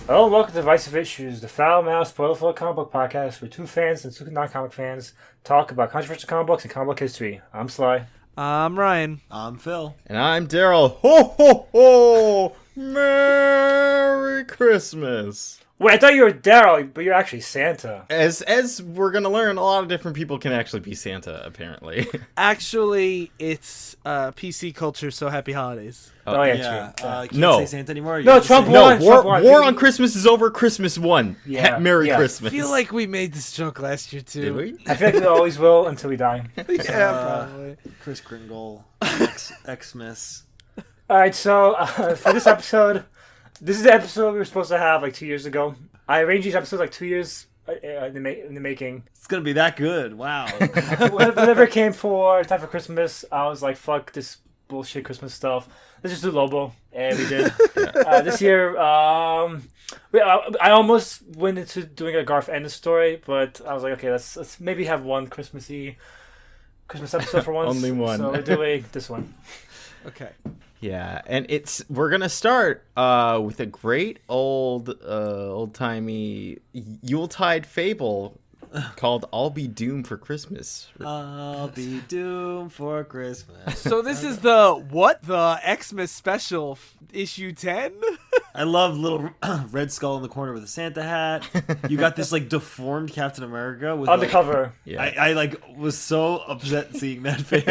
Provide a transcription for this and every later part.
Hello and welcome to Divisive Issues, the foul-mouthed, spoiler-full comic book podcast where two fans and two non-comic fans talk about controversial comic books and comic book history. I'm Sly. I'm Ryan. I'm Phil. And I'm Darryl. Ho, ho, ho! Merry Christmas! Wait, I thought you were Darryl, but you're actually Santa. As we're going to learn, a lot of different people can actually be Santa, apparently. Actually, it's PC culture, so happy holidays. Oh, yeah, true. Can't No. say Santa anymore. No, Trump No, won. Trump won. war on Christmas is over. Christmas won. Yeah, Merry yeah. Christmas. I feel like we made this joke last year, too. Did we? I feel like we always will until we die. Yeah, probably. Chris Kringle, Xmas. Alright, so for this episode, this is the episode we were supposed to have like 2 years ago. I arranged these episodes like 2 years in the making. It's gonna be that good. Wow. Whenever it came for time for Christmas, I was like, fuck this bullshit Christmas stuff. Let's just do Lobo. And we did. This year, I almost went into doing a Garth Ennis story, but I was like, okay, let's maybe have one Christmas episode for once. Only one. So we're doing this one. Okay. Yeah, and we're gonna start with a great old-timey Yuletide fable called "I'll Be Doomed for Christmas." I'll be doomed for Christmas. So this is the Xmas special, issue 10? I love little red skull in the corner with a Santa hat. You got this like deformed Captain America with On the cover. Yeah. I like was so upset seeing that face.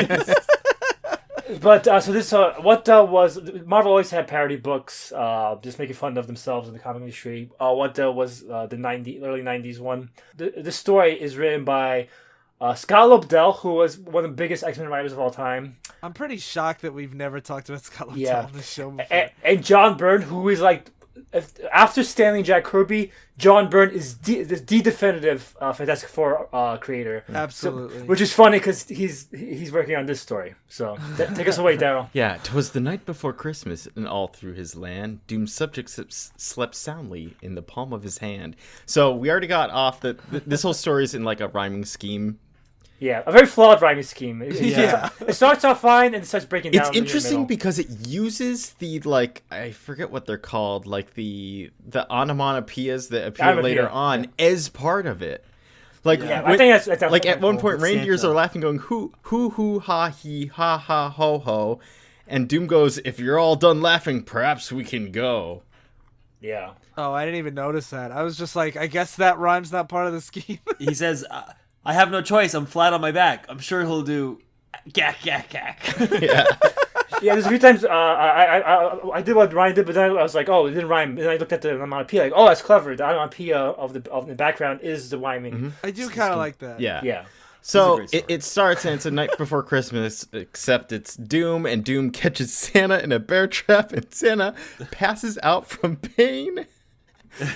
But so this was Marvel always had parody books, just making fun of themselves in the comic industry. What was the early '90s one. The story is written by Scott Lobdell, who was one of the biggest X-Men writers of all time. I'm pretty shocked that we've never talked about Scott Lobdell Yeah. on the show before. And John Byrne, who is like, after Stanley and Jack Kirby, John Byrne is the definitive Fantastic Four creator. Absolutely. So, which is funny because he's working on this story. So take us away, Darryl. Yeah, 'twas the night before Christmas, and all through his land, doomed subjects slept soundly in the palm of his hand. So we already got off this whole story is in like a rhyming scheme. Yeah, a very flawed rhyming scheme. Yeah. It starts off fine and it starts breaking down. It's interesting because it uses the I forget what they're called, like the onomatopoeias that appear later on as part of it. Like I think that's like at one point Santa. reindeers are laughing, going hoo ha he ha ha ho ho, and Doom goes, "If you're all done laughing, perhaps we can go." Yeah. Oh, I didn't even notice that. I was just like, I guess that rhyme's not part of the scheme. He says, "I have no choice. I'm flat on my back. I'm sure he'll do gack gack gack." Yeah. Yeah, there's a few times I did what Ryan did, but then I was like, oh, it didn't rhyme. And I looked at the onomatopoeia, like, oh, that's clever. The onomatopoeia of the background is the rhyming. Mm-hmm. I do kind of like that. Yeah. Yeah. So This is a great it starts and it's a night before Christmas, except it's Doom, and Doom catches Santa in a bear trap, and Santa passes out from pain.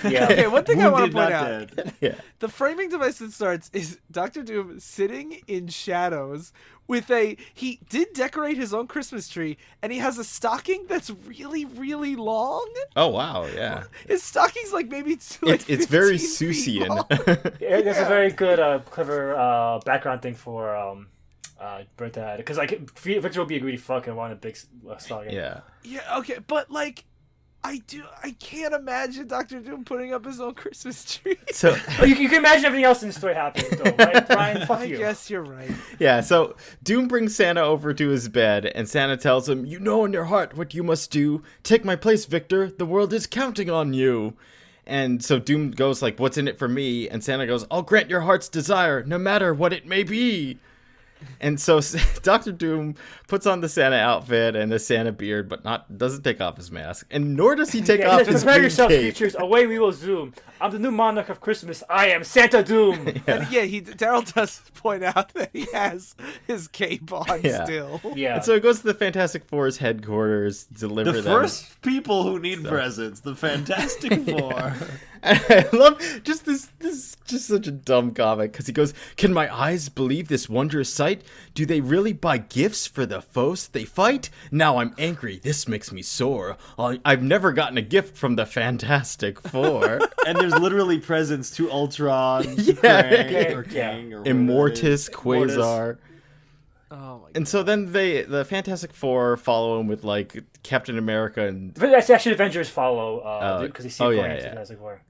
Yeah. Okay, one thing I want to Wounded, point not out. dead. Yeah. The framing device that starts is Dr. Doom sitting in shadows with he did decorate his own Christmas tree, and he has a stocking that's really, really long. Oh wow, yeah. His stocking's like maybe It's very 15 feet Seussian. long. Yeah, there's a very good, clever background thing for Bert to add. Because, like, Victor would be a greedy fuck and want a big stocking. Yeah. Yeah, okay, but like I can't imagine Dr. Doom putting up his own Christmas tree. So Oh, you can imagine everything else in the story happening, though, right, Brian? Fuck I you. guess you're right. yeah, so Doom brings Santa over to his bed, and Santa tells him, "You know in your heart what you must do. Take my place, Victor. The world is counting on you." And so Doom goes like, "What's in it for me?" And Santa goes, "I'll grant your heart's desire, no matter what it may be." And so Dr. Doom puts on the Santa outfit and the Santa beard, but doesn't take off his mask, and nor does he take off his Prepare green yourself, cape. creatures. Away we will zoom. I'm the new monarch of Christmas. I am Santa Doom. And yeah, Darryl does point out that he has his cape on Yeah. still. Yeah. And so he goes to the Fantastic Four's headquarters, deliver The them. first people who need presents, the Fantastic Four. I love just this is just such a dumb comic because he goes, "Can my eyes believe this wondrous sight? Do they really buy gifts for the foes they fight? Now I'm angry. This makes me sore. I've never gotten a gift from the Fantastic Four." And there's literally presents to Ultron, Yeah. Krang, or Yeah. King, or Immortus, whatever it is. Quasar. Oh like And so then the Fantastic Four follow him with like Captain America and That's actually Avengers follow because they see him going into yeah. Fantastic Four.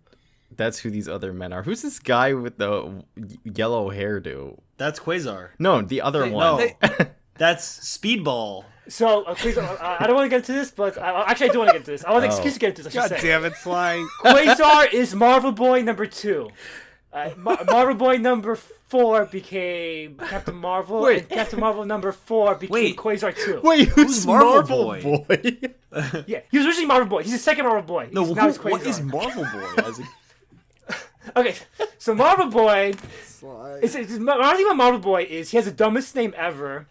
that's who these other men are. Who's this guy with the yellow hairdo? That's Quasar. No, the other They- one. No, that's Speedball. So, please, I don't want to get into this, but actually I do want to get into this. I want an excuse to get into this. I God should say. damn it, Sly. Quasar is Marvel Boy number 2. Marvel Boy number 4 became Captain Marvel, Wait. and Captain Marvel number 4 became Wait. Quasar 2. Wait, who's Marvel Marvel Boy? Boy? Yeah, he was originally Marvel Boy. He's the second Marvel Boy. No, Now he's what Quasar. is Marvel Boy? Okay, so Marvel Boy, Sly. what I think about Marvel Boy is he has the dumbest name ever.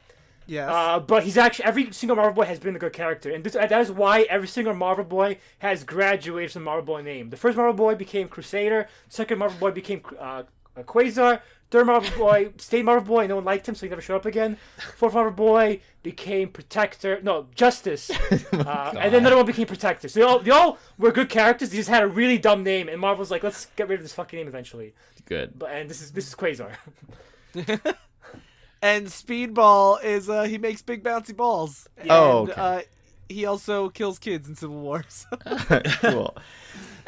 Yes. But he's actually every single Marvel Boy has been a good character, and that is why every single Marvel Boy has graduated from the Marvel Boy name. The first Marvel Boy became Crusader. Second Marvel Boy became Quasar. Third Marvel Boy stayed Marvel Boy. No one liked him, so he never showed up again. Fourth Marvel Boy became Protector. No, Justice. And then another one became Protector. So they all were good characters. They just had a really dumb name, and Marvel's like, let's get rid of this fucking name eventually. Good. And this is Quasar. And Speedball is he makes big bouncy balls. And, Oh, okay. He also kills kids in Civil Wars. Cool.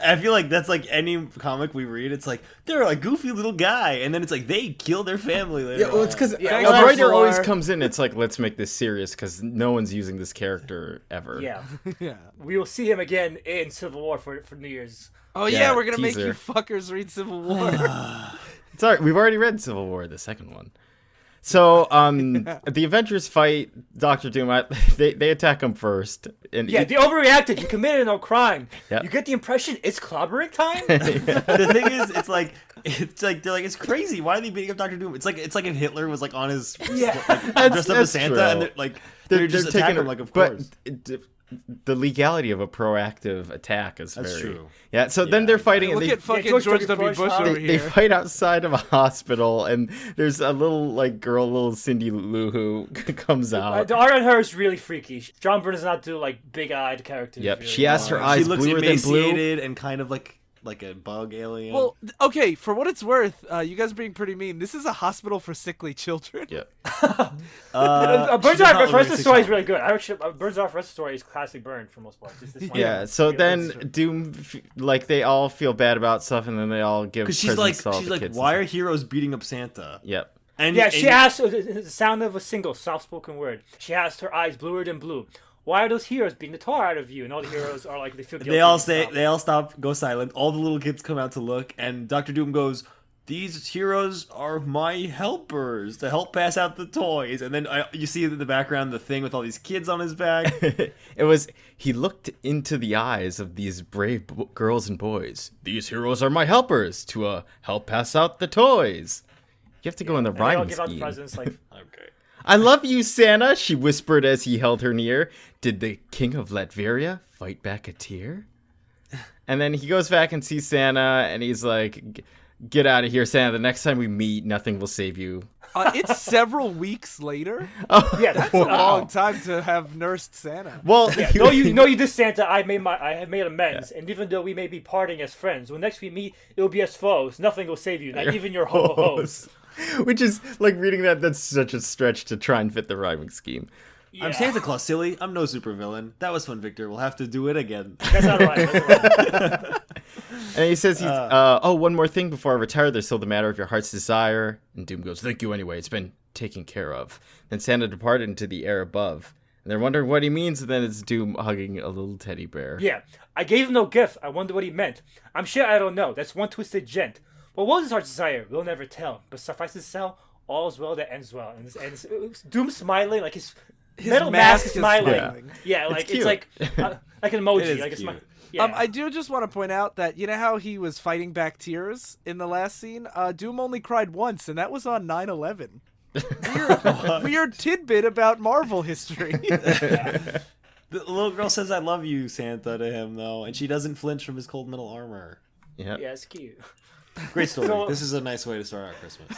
I feel like that's like any comic we read. It's like they're a goofy little guy, and then it's like they kill their family later. Yeah, well, it's because Yeah, a well, writer always for- comes in. It's like, let's make this serious because no one's using this character ever. Yeah. Yeah. We will see him again in Civil War for New Year's. Oh Yeah, yeah, we're gonna make teaser. you fuckers read Civil War. It's all right. We've already read Civil War, the second one. So, the Avengers fight Doctor Doom. They attack him first, and Yeah, they overreacted. You committed no crime. Yeah. You get the impression it's clobbering time? The thing is, it's like they're like it's crazy. Why are they beating up Doctor Doom? It's like if Hitler was like on his Yeah. dressed up as Santa, true. and they're just attacking him. Like, of course. But the legality of a proactive attack is That's very true. Yeah. So then they're fighting, and Look they at fucking George George W. W. Bush Bush, over they here. fight outside of a hospital, and there's a little like girl, little Cindy Lou who comes out. The art on her is really freaky. John Byrne does not do like big-eyed characters. Yep, really. she has her eyes She looks bluer than blue. emaciated and kind of like a bug alien. Well, okay, for what it's worth, you guys are being pretty mean. This is a hospital for sickly children. Yep. Burns' art for the story is really good. Burns' art for the story is classically Byrne for most part. This one Yeah. is So really then good. Doom, like they all feel bad about stuff, and then they all give because she's like, presents to all the kids. why are heroes beating up Santa? Yep. And Yeah, she asked the sound of a single soft-spoken word. She has her eyes bluer than blue. Why are those heroes beating the tar out of you? And all the heroes are like they feel guilty. They all and say stuff. they all stop, go silent. All the little kids come out to look, and Doctor Doom goes, "These heroes are my helpers to help pass out the toys." And then you see in the background the thing with all these kids on his back. It was he looked into the eyes of these brave girls and boys. These heroes are my helpers to help pass out the toys. You have to go in the And they all rhyming give out the scheme. presents like. Okay. I love you, Santa, she whispered as he held her near. Did the king of Latveria fight back a tear? And then he goes back and sees Santa, and he's like, get out of here, Santa. The next time we meet, nothing will save you. It's several weeks later. Yeah, That's a long time to have nursed Santa. Well, Yeah, no, you did, Santa. I have made amends, and even though we may be parting as friends, when next we meet, it will be as foes. Nothing will save you, not even your ho-ho-hos. Which is, like, reading that's such a stretch to try and fit the rhyming scheme. Yeah. I'm Santa Claus, silly. I'm no supervillain. That was fun, Victor. We'll have to do it again. That's not right. That's right. And he says, oh, one more thing before I retire. There's still the matter of your heart's desire. And Doom goes, thank you anyway. It's been taken care of. Then Santa departed into the air above. And they're wondering what he means. And then it's Doom hugging a little teddy bear. Yeah, I gave him no gift. I wonder what he meant. I'm sure I don't know. That's one twisted gent. What was his heart's desire? We'll never tell. But suffice to tell, all's well that ends well. And it's Doom smiling, like his metal mask is smiling. smiling. Yeah, like cute. it's like an emoji. It is like a cute. smile. Yeah. I do just want to point out that you know how he was fighting back tears in the last scene? Doom only cried once, and that was on 9/11. Weird tidbit about Marvel history. The little girl says, "I love you, Santa," to him though, and she doesn't flinch from his cold metal armor. Yep. Yeah, it's cute. Great story. So- This is a nice way to start out Christmas.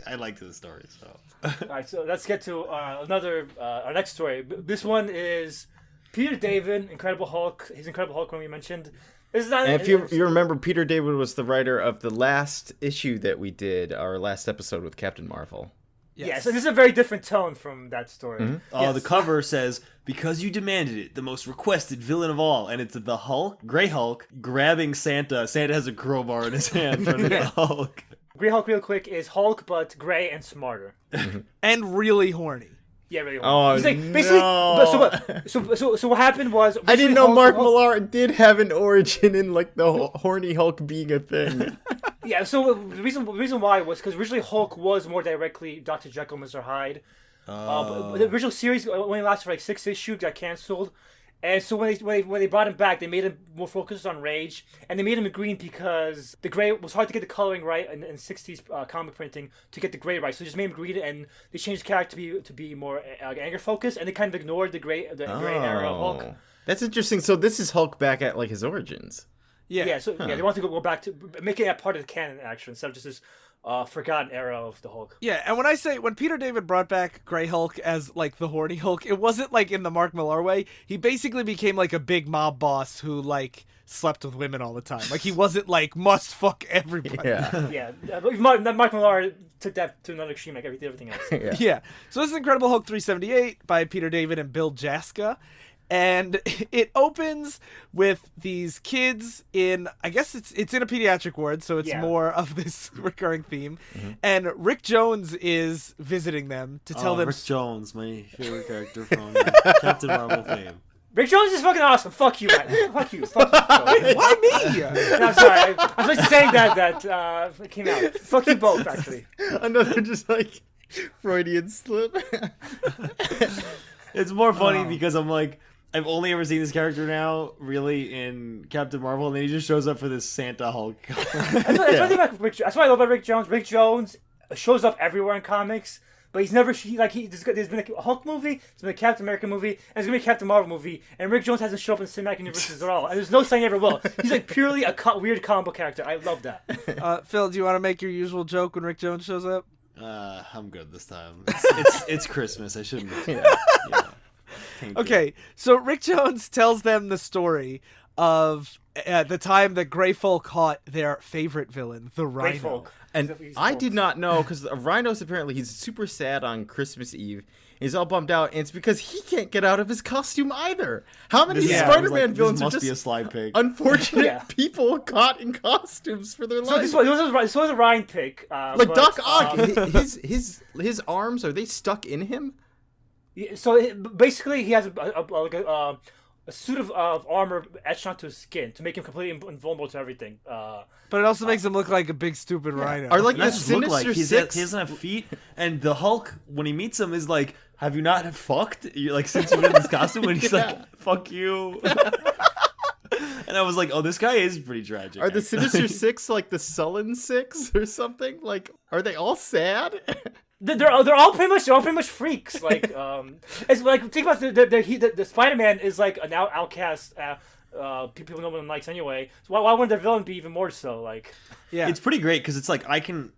I liked the story. So All right, so let's get to our next story. This one is Peter David, Incredible Hulk. His Incredible Hulk one we mentioned. This is not. And if you remember, Peter David was the writer of the last issue that we did, our last episode with Captain Marvel. Yes, and this is a very different tone from that story. Mm-hmm. Oh, the cover says, "Because you demanded it, the most requested villain of all," and it's the Hulk, Grey Hulk, grabbing Santa. Santa has a crowbar in his hand trying to the Hulk. Grey Hulk, real quick, is Hulk but gray and smarter. And really horny. Yeah, really. Oh, He's like, basically, so what happened was I didn't know Hulk, Mark Millar did have an origin in like the horny Hulk being a thing. Yeah, so the reason why was because originally Hulk was more directly Dr. Jekyll, Mr. Hyde. But the original series only lasted for like 6 issues, got canceled. And so when they brought him back, they made him more focused on rage, and they made him green because the gray was hard to get the coloring right in 60s comic printing to get the gray right. So they just made him green, and they changed the character to be more anger focused, and they kind of ignored the gray era Hulk. That's interesting. So this is Hulk back at like his origins. Yeah. They want to go back to making that part of the canon action instead of just this forgotten era of the Hulk. Yeah, and when Peter David brought back Grey Hulk as like the horny Hulk, it wasn't like in the Mark Millar way. He basically became like a big mob boss who like slept with women all the time. Like he wasn't like must fuck everybody. Yeah. Mark Millar took that to another extreme, like everything else. Yeah. So this is Incredible Hulk 378 by Peter David and Bill Jaska. And it opens with these kids in, I guess it's in a pediatric ward, so it's more of this recurring theme. Mm-hmm. And Rick Jones is visiting them to tell them. Rick Jones, my favorite character from Captain Marvel fame. Rick Jones is fucking awesome. Fuck you, man. Fuck you. Why me? No, I'm sorry. I was just saying that it came out. Fuck you both, actually. Another just like Freudian slip. It's more funny because I'm like, I've only ever seen this character now, really, in Captain Marvel, and then he just shows up for this Santa Hulk. That's what I love about Rick Jones. Rick Jones shows up everywhere in comics, but he's never there's been a Hulk movie, there's been a Captain America movie, and there's gonna be a Captain Marvel movie, and Rick Jones hasn't shown up in the cinematic universes at all, and there's no sign he ever will. He's like purely a weird comic book character. I love that. Phil, do you want to make your usual joke when Rick Jones shows up? I'm good this time. It's Christmas. I shouldn't. Okay, so Rick Jones tells them the story of the time that Grey Folk caught their favorite villain, the Rhino. Folk. And I did not know, because Rhino's apparently, he's super sad on Christmas Eve. He's all bummed out, and it's because he can't get out of his costume either. How many Spider-Man villains are just be a slide pig. unfortunate people caught in costumes for their lives? So this was a Ryan pick. Like Doc Ock, his arms, are they stuck in him? So basically, he has a suit of armor etched onto his skin to make him completely invulnerable to everything. But it also makes him look like a big stupid rhino. Or like the Sinister Sinister he Six. doesn't have feet, and the Hulk, when he meets him, is like, "Have you not fucked? You're like, since you've been in this costume?" And he's like, "Fuck you." And I was like, "Oh, this guy is pretty tragic." Are the Sinister Six like the sullen Six or something? Like, are they all sad? They're all pretty much freaks. Like it's like think about the Spider-Man is like an outcast. People no one likes anyway. So why wouldn't the villain be even more so? Like, yeah, it's pretty great because it's like I can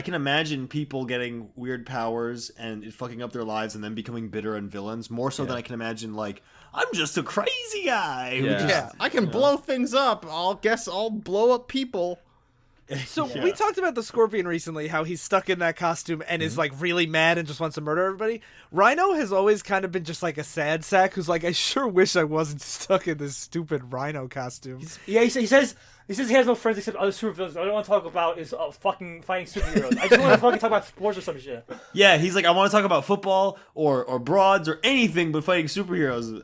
imagine people getting weird powers and it fucking up their lives and then becoming bitter and villains more so than I can imagine like I'm just a crazy guy. Yeah, I can blow things up. I'll blow up people. So we talked about the Scorpion recently, how he's stuck in that costume and is like really mad and just wants to murder everybody. Rhino has always kind of been just like a sad sack who's like, I sure wish I wasn't stuck in this stupid Rhino costume. He says he has no friends except other supervillains. All I want to talk about is fucking fighting superheroes. I just want to fucking talk about sports or some shit. Yeah, he's like, I want to talk about football or broads or anything but fighting superheroes.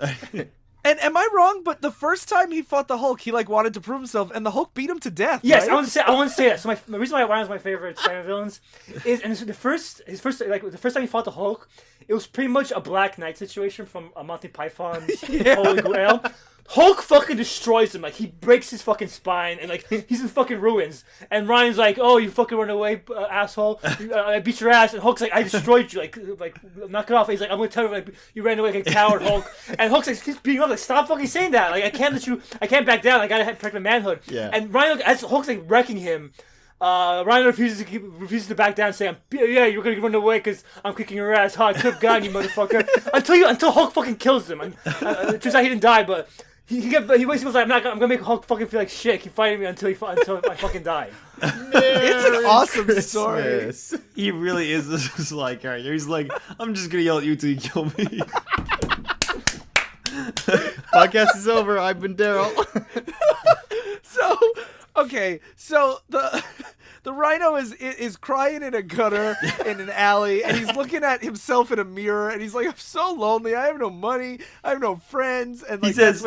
And am I wrong? But the first time he fought the Hulk, he like wanted to prove himself, and the Hulk beat him to death. Yes, right? I want to say that. So the reason why Ryan's my favorite Spider-Man villains is, and the first time he fought the Hulk, it was pretty much a Black Knight situation from Monty Python's Holy Grail. Hulk fucking destroys him, like he breaks his fucking spine and like he's in fucking ruins. And Ryan's like, "Oh, you fucking run away, asshole! I beat your ass." And Hulk's like, "I destroyed you, like knock it off." And he's like, "I'm gonna tell you, like you ran away like a coward, Hulk." And Hulk's like, he's beating up, like, "Stop fucking saying that! Like I can't back down. I gotta protect my manhood." Yeah. And Ryan, as Hulk's like wrecking him, Ryan refuses to back down, saying, "Yeah, you're gonna run away because I'm kicking your ass. I could have gotten you, motherfucker." until Hulk fucking kills him. And turns out he didn't die, but. He basically was like, I'm gonna make Hulk fucking feel like shit. Keep fighting me until I fucking die. It's an awesome story. He really is this sly character. He's like, I'm just gonna yell at you till you kill me. Podcast is over. I've been Darryl. So the Rhino is crying in a gutter in an alley, and he's looking at himself in a mirror, and he's like, I'm so lonely. I have no money. I have no friends. And like, he says,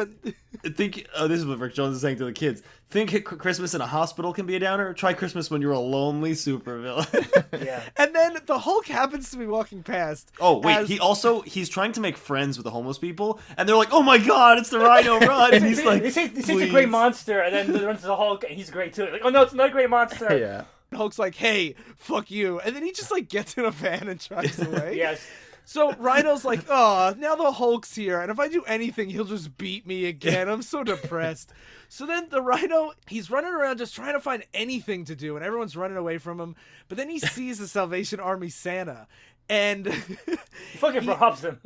this is what Rick Jones is saying to the kids. Think Christmas in a hospital can be a downer? Try Christmas when you're a lonely supervillain. Yeah. And then the Hulk happens to be walking past. Oh, wait. He's trying to make friends with the homeless people, and they're like, oh my god, it's the Rhino, run! And he's like, they say it's a great monster, and then they run to the Hulk, and he's great too. Like, oh no, it's not a great monster. Yeah. Hulk's like, hey, fuck you. And then he just like gets in a van and drives away. Yes. So Rhino's like, oh, now the Hulk's here, and if I do anything, he'll just beat me again. I'm so depressed. So then the Rhino, he's running around just trying to find anything to do, and everyone's running away from him. But then he sees the Salvation Army Santa, and He fucking robs him.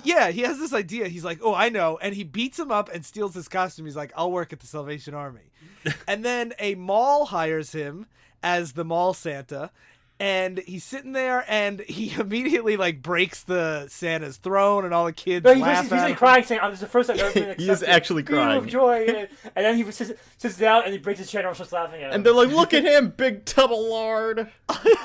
yeah, he has this idea. He's like, oh, I know. And he beats him up and steals his costume. He's like, I'll work at the Salvation Army. And then a mall hires him as the mall Santa. And he's sitting there, and he immediately like breaks the Santa's throne, and all the kids laugh He's at like him. crying, saying, "Oh, this is the first time I've ever been accepted." He is actually crying. Of joy, and then he sits down, and he breaks his chair, and everyone starts laughing at him. And they're like, look at him, big tub of lard. and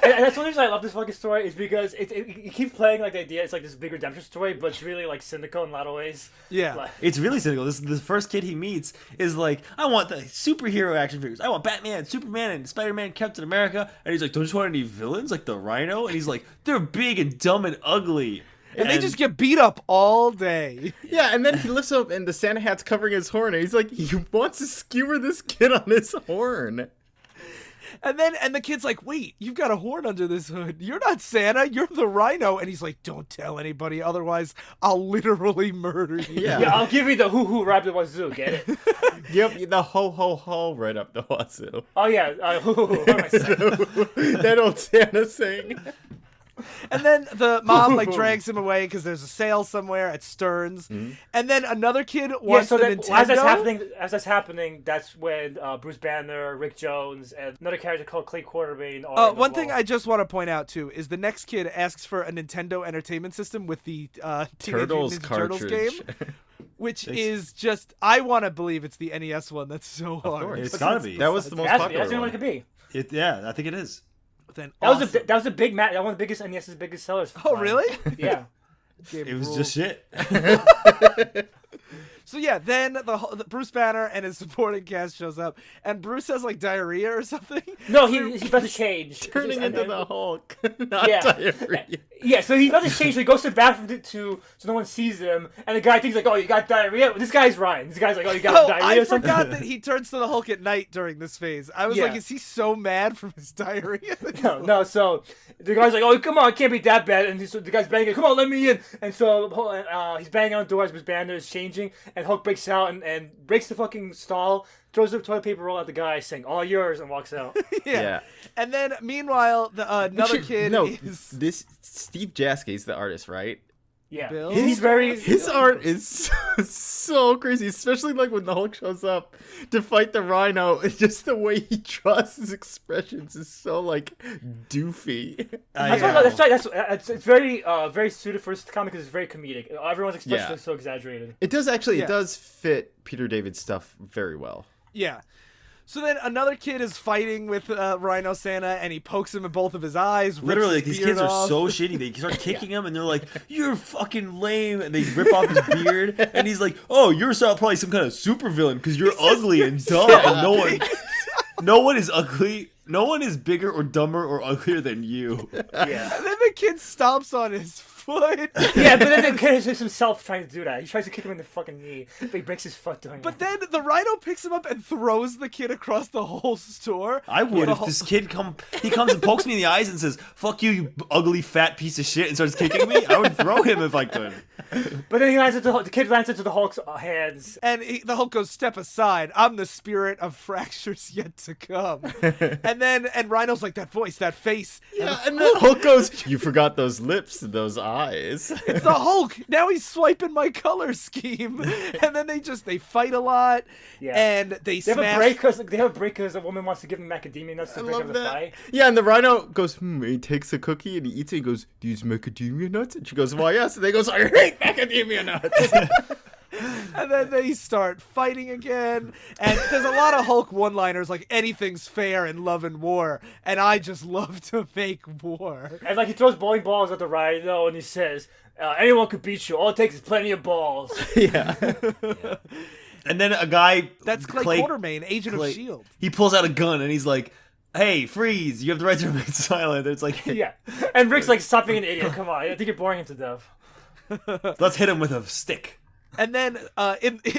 that's one reason I love this fucking story is because it keeps playing like the idea it's like this big redemption story, but it's really like cynical in a lot of ways. Yeah. Like, it's really cynical. The first kid he meets is like, I want the superhero action figures. I want Batman, Superman, and Spider-Man, Captain America. And he's like, don't you want any villains like the Rhino? And he's like, they're big and dumb and ugly. And they just get beat up all day. Yeah, and then he lifts up, and the Santa hat's covering his horn, and he's like, he wants to skewer this kid on his horn. And the kid's like, wait, you've got a horn under this hood. You're not Santa, you're the Rhino. And he's like, don't tell anybody, otherwise I'll literally murder you. yeah, I'll give you the hoo right up the wazoo. Get it? Yep, the ho ho ho right up the wazoo. Oh yeah, hoo. What am I saying? That old Santa saying. And then the mom like drags him away because there's a sale somewhere at Stearns. Mm-hmm. And then another kid Yeah, wants so the that, Nintendo. as that's happening, that's when Bruce Banner, Rick Jones, and another character called Clay Quartermain are. One thing I just want to point out too is the next kid asks for a Nintendo Entertainment System with the Teenage Mutant Ninja Turtles game, which is just, I want to believe it's the NES one. That's so hard. It's gotta be. That was the most popular That's the only one. one it could be. Yeah, I think it is. Then That was a big match. That one of the biggest NES's biggest sellers. Oh really? Yeah. It was just shit. So yeah, then the Bruce Banner and his supporting cast shows up, and Bruce has like diarrhea or something. No, he's about to change. Turning into the Hulk, not Yeah. diarrhea. Yeah, so he's about to change. So he goes to the bathroom so no one sees him, and the guy thinks like, "Oh, you got diarrhea." This guy's Ryan. This guy's like, "Oh, you got diarrhea." I or something? forgot that he turns to the Hulk at night during this phase. I was Yeah. like, is he so mad from his diarrhea? No. So the guy's like, "Oh, come on, it can't be that bad." And so the guy's banging, "Come on, let me in." And so he's banging on doors. His Banner is changing, and Hulk breaks out and breaks the fucking stall, throws the toilet paper roll at the guy, saying "All yours," and walks out. Yeah. And then meanwhile, another kid is this Steve Jaski's the artist, right? Yeah, Bill? he's very. His art is so crazy, especially like when the Hulk shows up to fight the Rhino. It's just the way he draws his expressions is so like doofy. That's right. It's very very suited for this comic because it's very comedic. Everyone's expression is so exaggerated. It does actually. Yeah. It does fit Peter David's stuff very well. Yeah. So then another kid is fighting with Rhino Santa, and he pokes him in both of his eyes. rips Literally, like, his these beard kids are off. so shitty. They start kicking him, and they're like, "You're fucking lame," and they rip off his beard. And he's like, "Oh, you're probably some kind of supervillain because you're ugly and dumb." And no one is ugly. No one is bigger or dumber or uglier than you. Yeah. And then the kid stomps on his foot. Yeah, but then the kid is himself trying to do that. He tries to kick him in the fucking knee, but he breaks his foot doing But it. then the Rhino picks him up and throws the kid across the whole store. I would The if whole- this kid comes and pokes me in the eyes and says, "Fuck you, you ugly fat piece of shit," and starts kicking me. I would throw him if I could. But then the kid lands into the Hulk's hands. And the Hulk goes, "Step aside. I'm the spirit of fractures yet to come." And Rhino's like, "That voice, that face." Yeah, and then Hulk goes, "You forgot those lips and those eyes." eyes. It's the Hulk. Now he's swiping my color scheme. And then they fight a lot. Yeah. And they have smash. They have a break because a woman wants to give them macadamia nuts to break up the fight. Yeah, and the rhino goes, he takes a cookie and he eats it and goes, these macadamia nuts? And she goes, why, yes. And they goes, I hate macadamia nuts. And then they start fighting again. And there's a lot of Hulk one-liners like anything's fair in love and war. And I just love to make war. And like he throws bowling balls at the rhino and he says, anyone could beat you. All it takes is plenty of balls. Yeah. And then a guy... That's Clay Quartermain, Agent of S.H.I.E.L.D. He pulls out a gun and he's like, hey, freeze, you have the right to remain silent. And it's like... Yeah. And Rick's like, stop being an idiot. Come on. I think you're boring him to death. Let's hit him with a stick. And then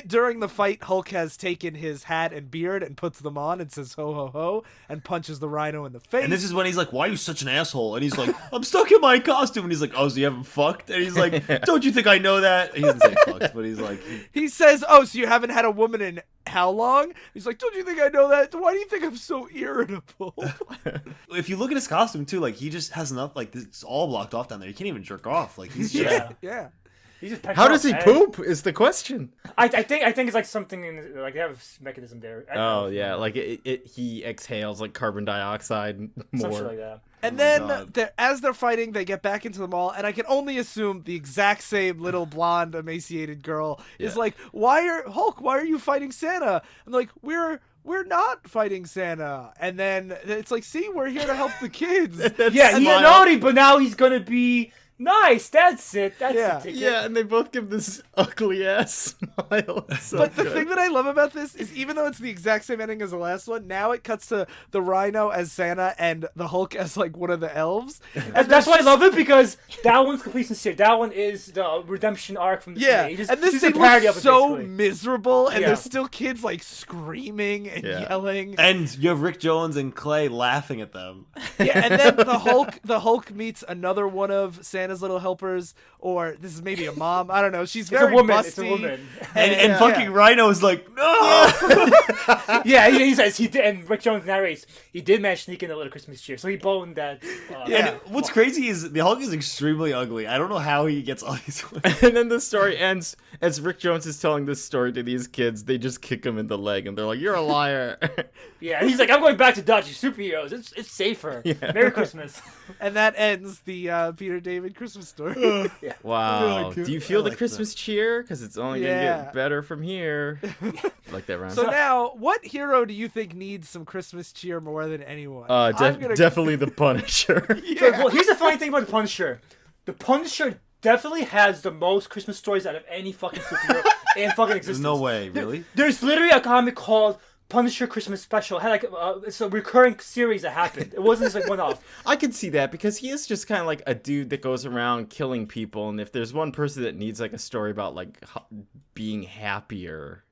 during the fight, Hulk has taken his hat and beard and puts them on and says ho ho ho and punches the rhino in the face. And this is when he's like, why are you such an asshole? And he's like, I'm stuck in my costume. And he's like, oh, so you haven't fucked? And he's like, don't you think I know that? He doesn't say fucked, but he's like... He says, oh, so you haven't had a woman in how long? He's like, don't you think I know that? Why do you think I'm so irritable? If you look at his costume, too, like, he just has enough, like, it's all blocked off down there. He can't even jerk off. Like, he's just... Yeah. How does he poop is the question. I think it's like something in like they have a mechanism there. Oh yeah, like he exhales like carbon dioxide more. Something like that. And then as they're fighting, they get back into the mall, and I can only assume the exact same little blonde, emaciated girl is like, Hulk, why are you fighting Santa? I'm like, we're not fighting Santa. And then it's like, see, we're here to help the kids. Yeah, he's naughty, but now he's gonna be nice. That's it. That's the ticket. Yeah, and they both give this ugly ass smile. But the thing that I love about this is even though it's the exact same ending as the last one, now it cuts to the Rhino as Santa and the Hulk as like one of the elves. And that's why I love it, because that one's complete sincere. That one is the redemption arc from the movie. And this thing looks so miserable, and there's still kids like screaming and yelling. And you have Rick Jones and Clay laughing at them. Yeah, and then the Hulk meets another one of Santa's little helpers, or this is maybe a mom. I don't know. She's very busty. It's a woman. And fucking Rhino is like, no! Yeah, he says he did, and Rick Jones narrates, he did manage to sneak in a little Christmas cheer, so he boned that. And what's crazy is the Hulk is extremely ugly. I don't know how he gets all these And then the story ends as Rick Jones is telling this story to these kids. They just kick him in the leg, and they're like, you're a liar. Yeah, he's like, I'm going back to Dodge superheroes. It's safer. Yeah. Merry Christmas. And that ends the Peter David Christmas story. Yeah. Wow. Do you feel the Christmas cheer? Because it's only going to get better from here. Like that rhyme. So now, what hero do you think needs some Christmas cheer more than anyone? Definitely the Punisher. Well, here's the funny thing about the Punisher. The Punisher definitely has the most Christmas stories out of any fucking superhero in fucking existence. No way, really? There's literally a comic called Punisher Christmas Special. It had like it's a recurring series that happened. It wasn't just like one off. I can see that because he is just kind of like a dude that goes around killing people, and if there's one person that needs like a story about like being happier,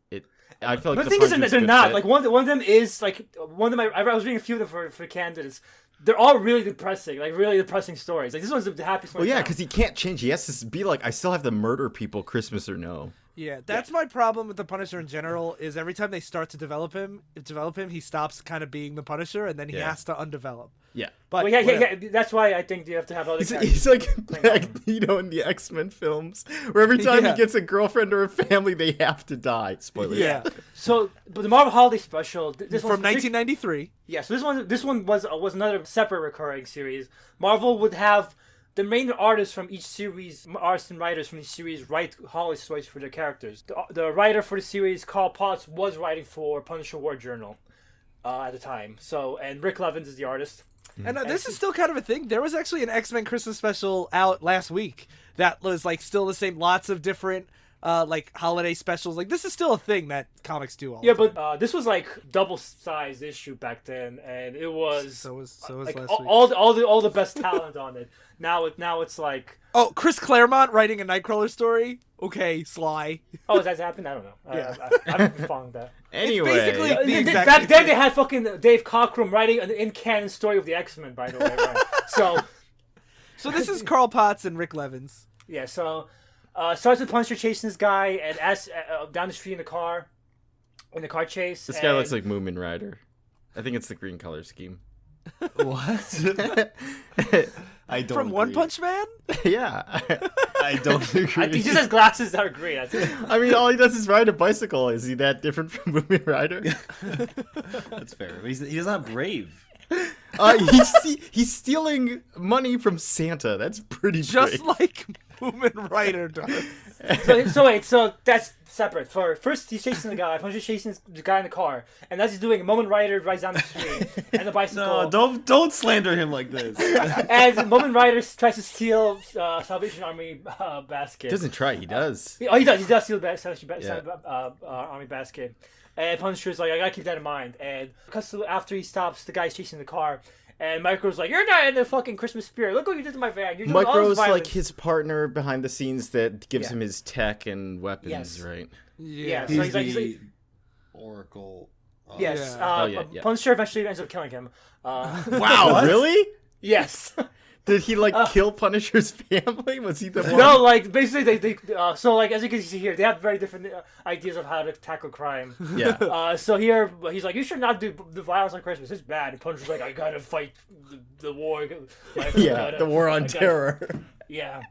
I feel like the thing is that they're not. Like one of them is like one of them. I was reading a few of them for candidates. They're all really depressing, like really depressing stories. Like this one's the happiest one. Well, yeah, because he can't change. He has to be like, I still have to murder people, Christmas or no. Yeah, that's my problem with the Punisher in general. Is every time they start to develop him, he stops kind of being the Punisher, and then he has to undevelop. Yeah, but yeah. That's why I think you have to have other. He's like Magneto in the X-Men films, where every time he gets a girlfriend or a family, they have to die. Spoilers. Yeah. So, but the Marvel Holiday Special, this from 1993. Yeah. So this one was another separate recurring series. Marvel would have the main artists from each series, artists and writers from each series, write holiday stories for their characters. The writer for the series, Carl Potts, was writing for Punisher War Journal at the time. So, and Rick Levins is the artist. And this is still kind of a thing. There was actually an X-Men Christmas special out last week that was like still the same. Lots of different like holiday specials. Like this is still a thing that comics do all the time. But this was like double-sized issue back then, and it was so was like last week. all the best talent on it. Now it's like Chris Claremont writing a Nightcrawler story. Okay, Sly. Oh, has that happened? I don't know. Yeah. I haven't been following that. Anyway, it's basically the back then they had fucking Dave Cockrum writing an in-canon story of the X-Men. By the way, right? So this is Carl Potts and Rick Levins. Yeah. So starts with Punisher chasing this guy and as down the street in the car chase. This guy looks like Moomin Rider. I think it's the green color scheme. What? I don't From One agree. Punch Man? Yeah. I don't agree. He just has glasses that are green. That's it. I mean, all he does is ride a bicycle. Is he that different from Moomin Rider? That's fair. But he's not brave. He's stealing money from Santa. That's pretty Just brave. like Moomin Rider does. So that's separate. First, he's chasing the guy. Puncher's chasing the guy in the car, and as he's doing, Moment Rider rides down the street, and the bicycle. No, don't slander him like this. And Moment Rider tries to steal Salvation Army basket. He doesn't try. He does. Oh, he does. He does steal the Salvation Yeah. Army basket. And Punisher's like, I gotta keep that in mind. And cuts to after he stops, the guy's chasing the car. And Micro's like, you're not in the fucking Christmas spirit. Look what you did to my van. You're doing all this Micro's like violence. his partner behind the scenes that gives Yeah. him his tech and weapons, Yes. right? Yeah, so He's he's the like, Oracle. yes. Yeah. Yeah. Punisher eventually ends up killing him. Wow, really? Yes. Did he kill Punisher's family? Was he the one? No, like basically they so like as you can see here, they have very different ideas of how to tackle crime. Yeah. So here he's like, you should not do the violence on Christmas. It's bad. And Punisher's like, I gotta fight the war. Like, Yeah, the war on terror. Yeah.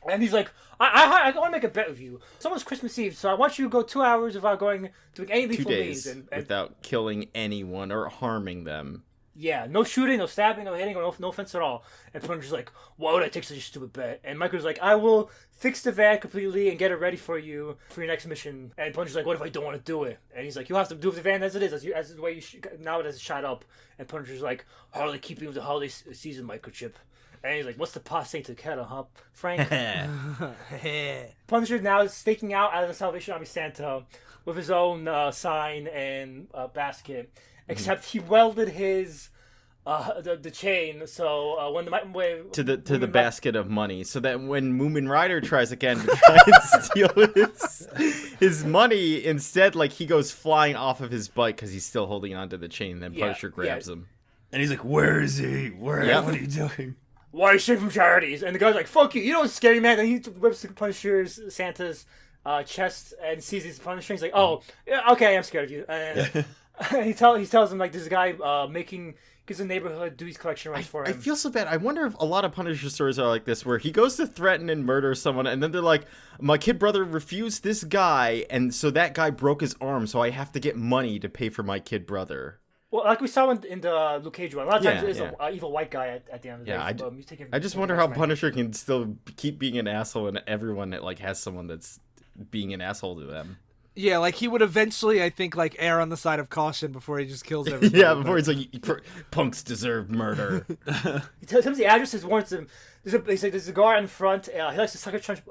And he's like, I want to make a bet with you. Someone's Christmas Eve, so I want you to go 2 hours without doing anything 2 for me. days And without killing anyone or harming them. yeah, no shooting, no stabbing, no hitting, no offense at all. And Punisher's like, why would I take such a stupid bet? And Micro's like, I will fix the van completely and get it ready for you for your next mission. And Punisher's like, what if I don't want to do it? And he's like, you have to do with the van as it is, as the way you now it has shot up. And Punisher's like, hardly keeping with the holiday season, microchip. And he's like, what's the pot saying to the kettle, huh, Frank? Punisher now is staking out as a Salvation Army Santa with his own sign and basket. Except he welded his the chain, so when To the basket of money, so that when Moomin Rider tries again to try and steal his money, instead, like, he goes flying off of his bike because he's still holding onto the chain. Then Punisher grabs him. And he's like, where is he? What are you doing? why are you stealing from charities? And the guy's like, fuck you, you don't scare me, man. And he whips the Punisher's Santa's chest and sees his Punisher. He's like, oh, yeah, okay, I'm scared of you. And he tells him, like, there's a guy gives the neighborhood duties collection rights for him. I feel so bad. I wonder if a lot of Punisher stories are like this, where he goes to threaten and murder someone, and then they're like, my kid brother refused this guy, and so that guy broke his arm, so I have to get money to pay for my kid brother. Well, like we saw in the Luke Cage one, a lot of times there's an evil white guy at the end of the day. I just wonder how Punisher can still keep being an asshole, and everyone that like has someone that's being an asshole to them. Yeah, like he would eventually, I think, like err on the side of caution before he just kills everybody. Yeah, before he's like, punks deserve murder. He tells him the addresses, warns him. There's a guard in front. He likes to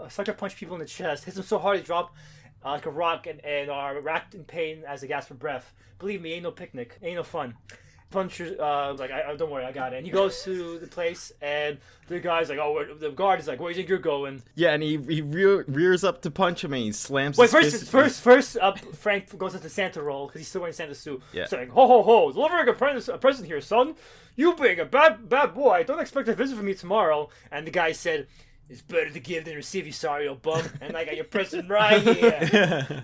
sucker punch people in the chest. Hits them so hard they drop like a rock and are racked in pain as they gasp for breath. Believe me, ain't no picnic, ain't no fun. Punisher, don't worry, I got it. And he goes to the place, and the guy's like, the guard is like, where do you think you're going? Yeah, and he rears up to punch him, and he slams. First, Frank goes into Santa role because he's still wearing Santa's suit. Yeah. Saying, ho ho ho, delivering a present here, son. You being a bad boy, don't expect a visit from me tomorrow. And the guy said, it's better to give than receive, you sorry old bum. And I got your present right here.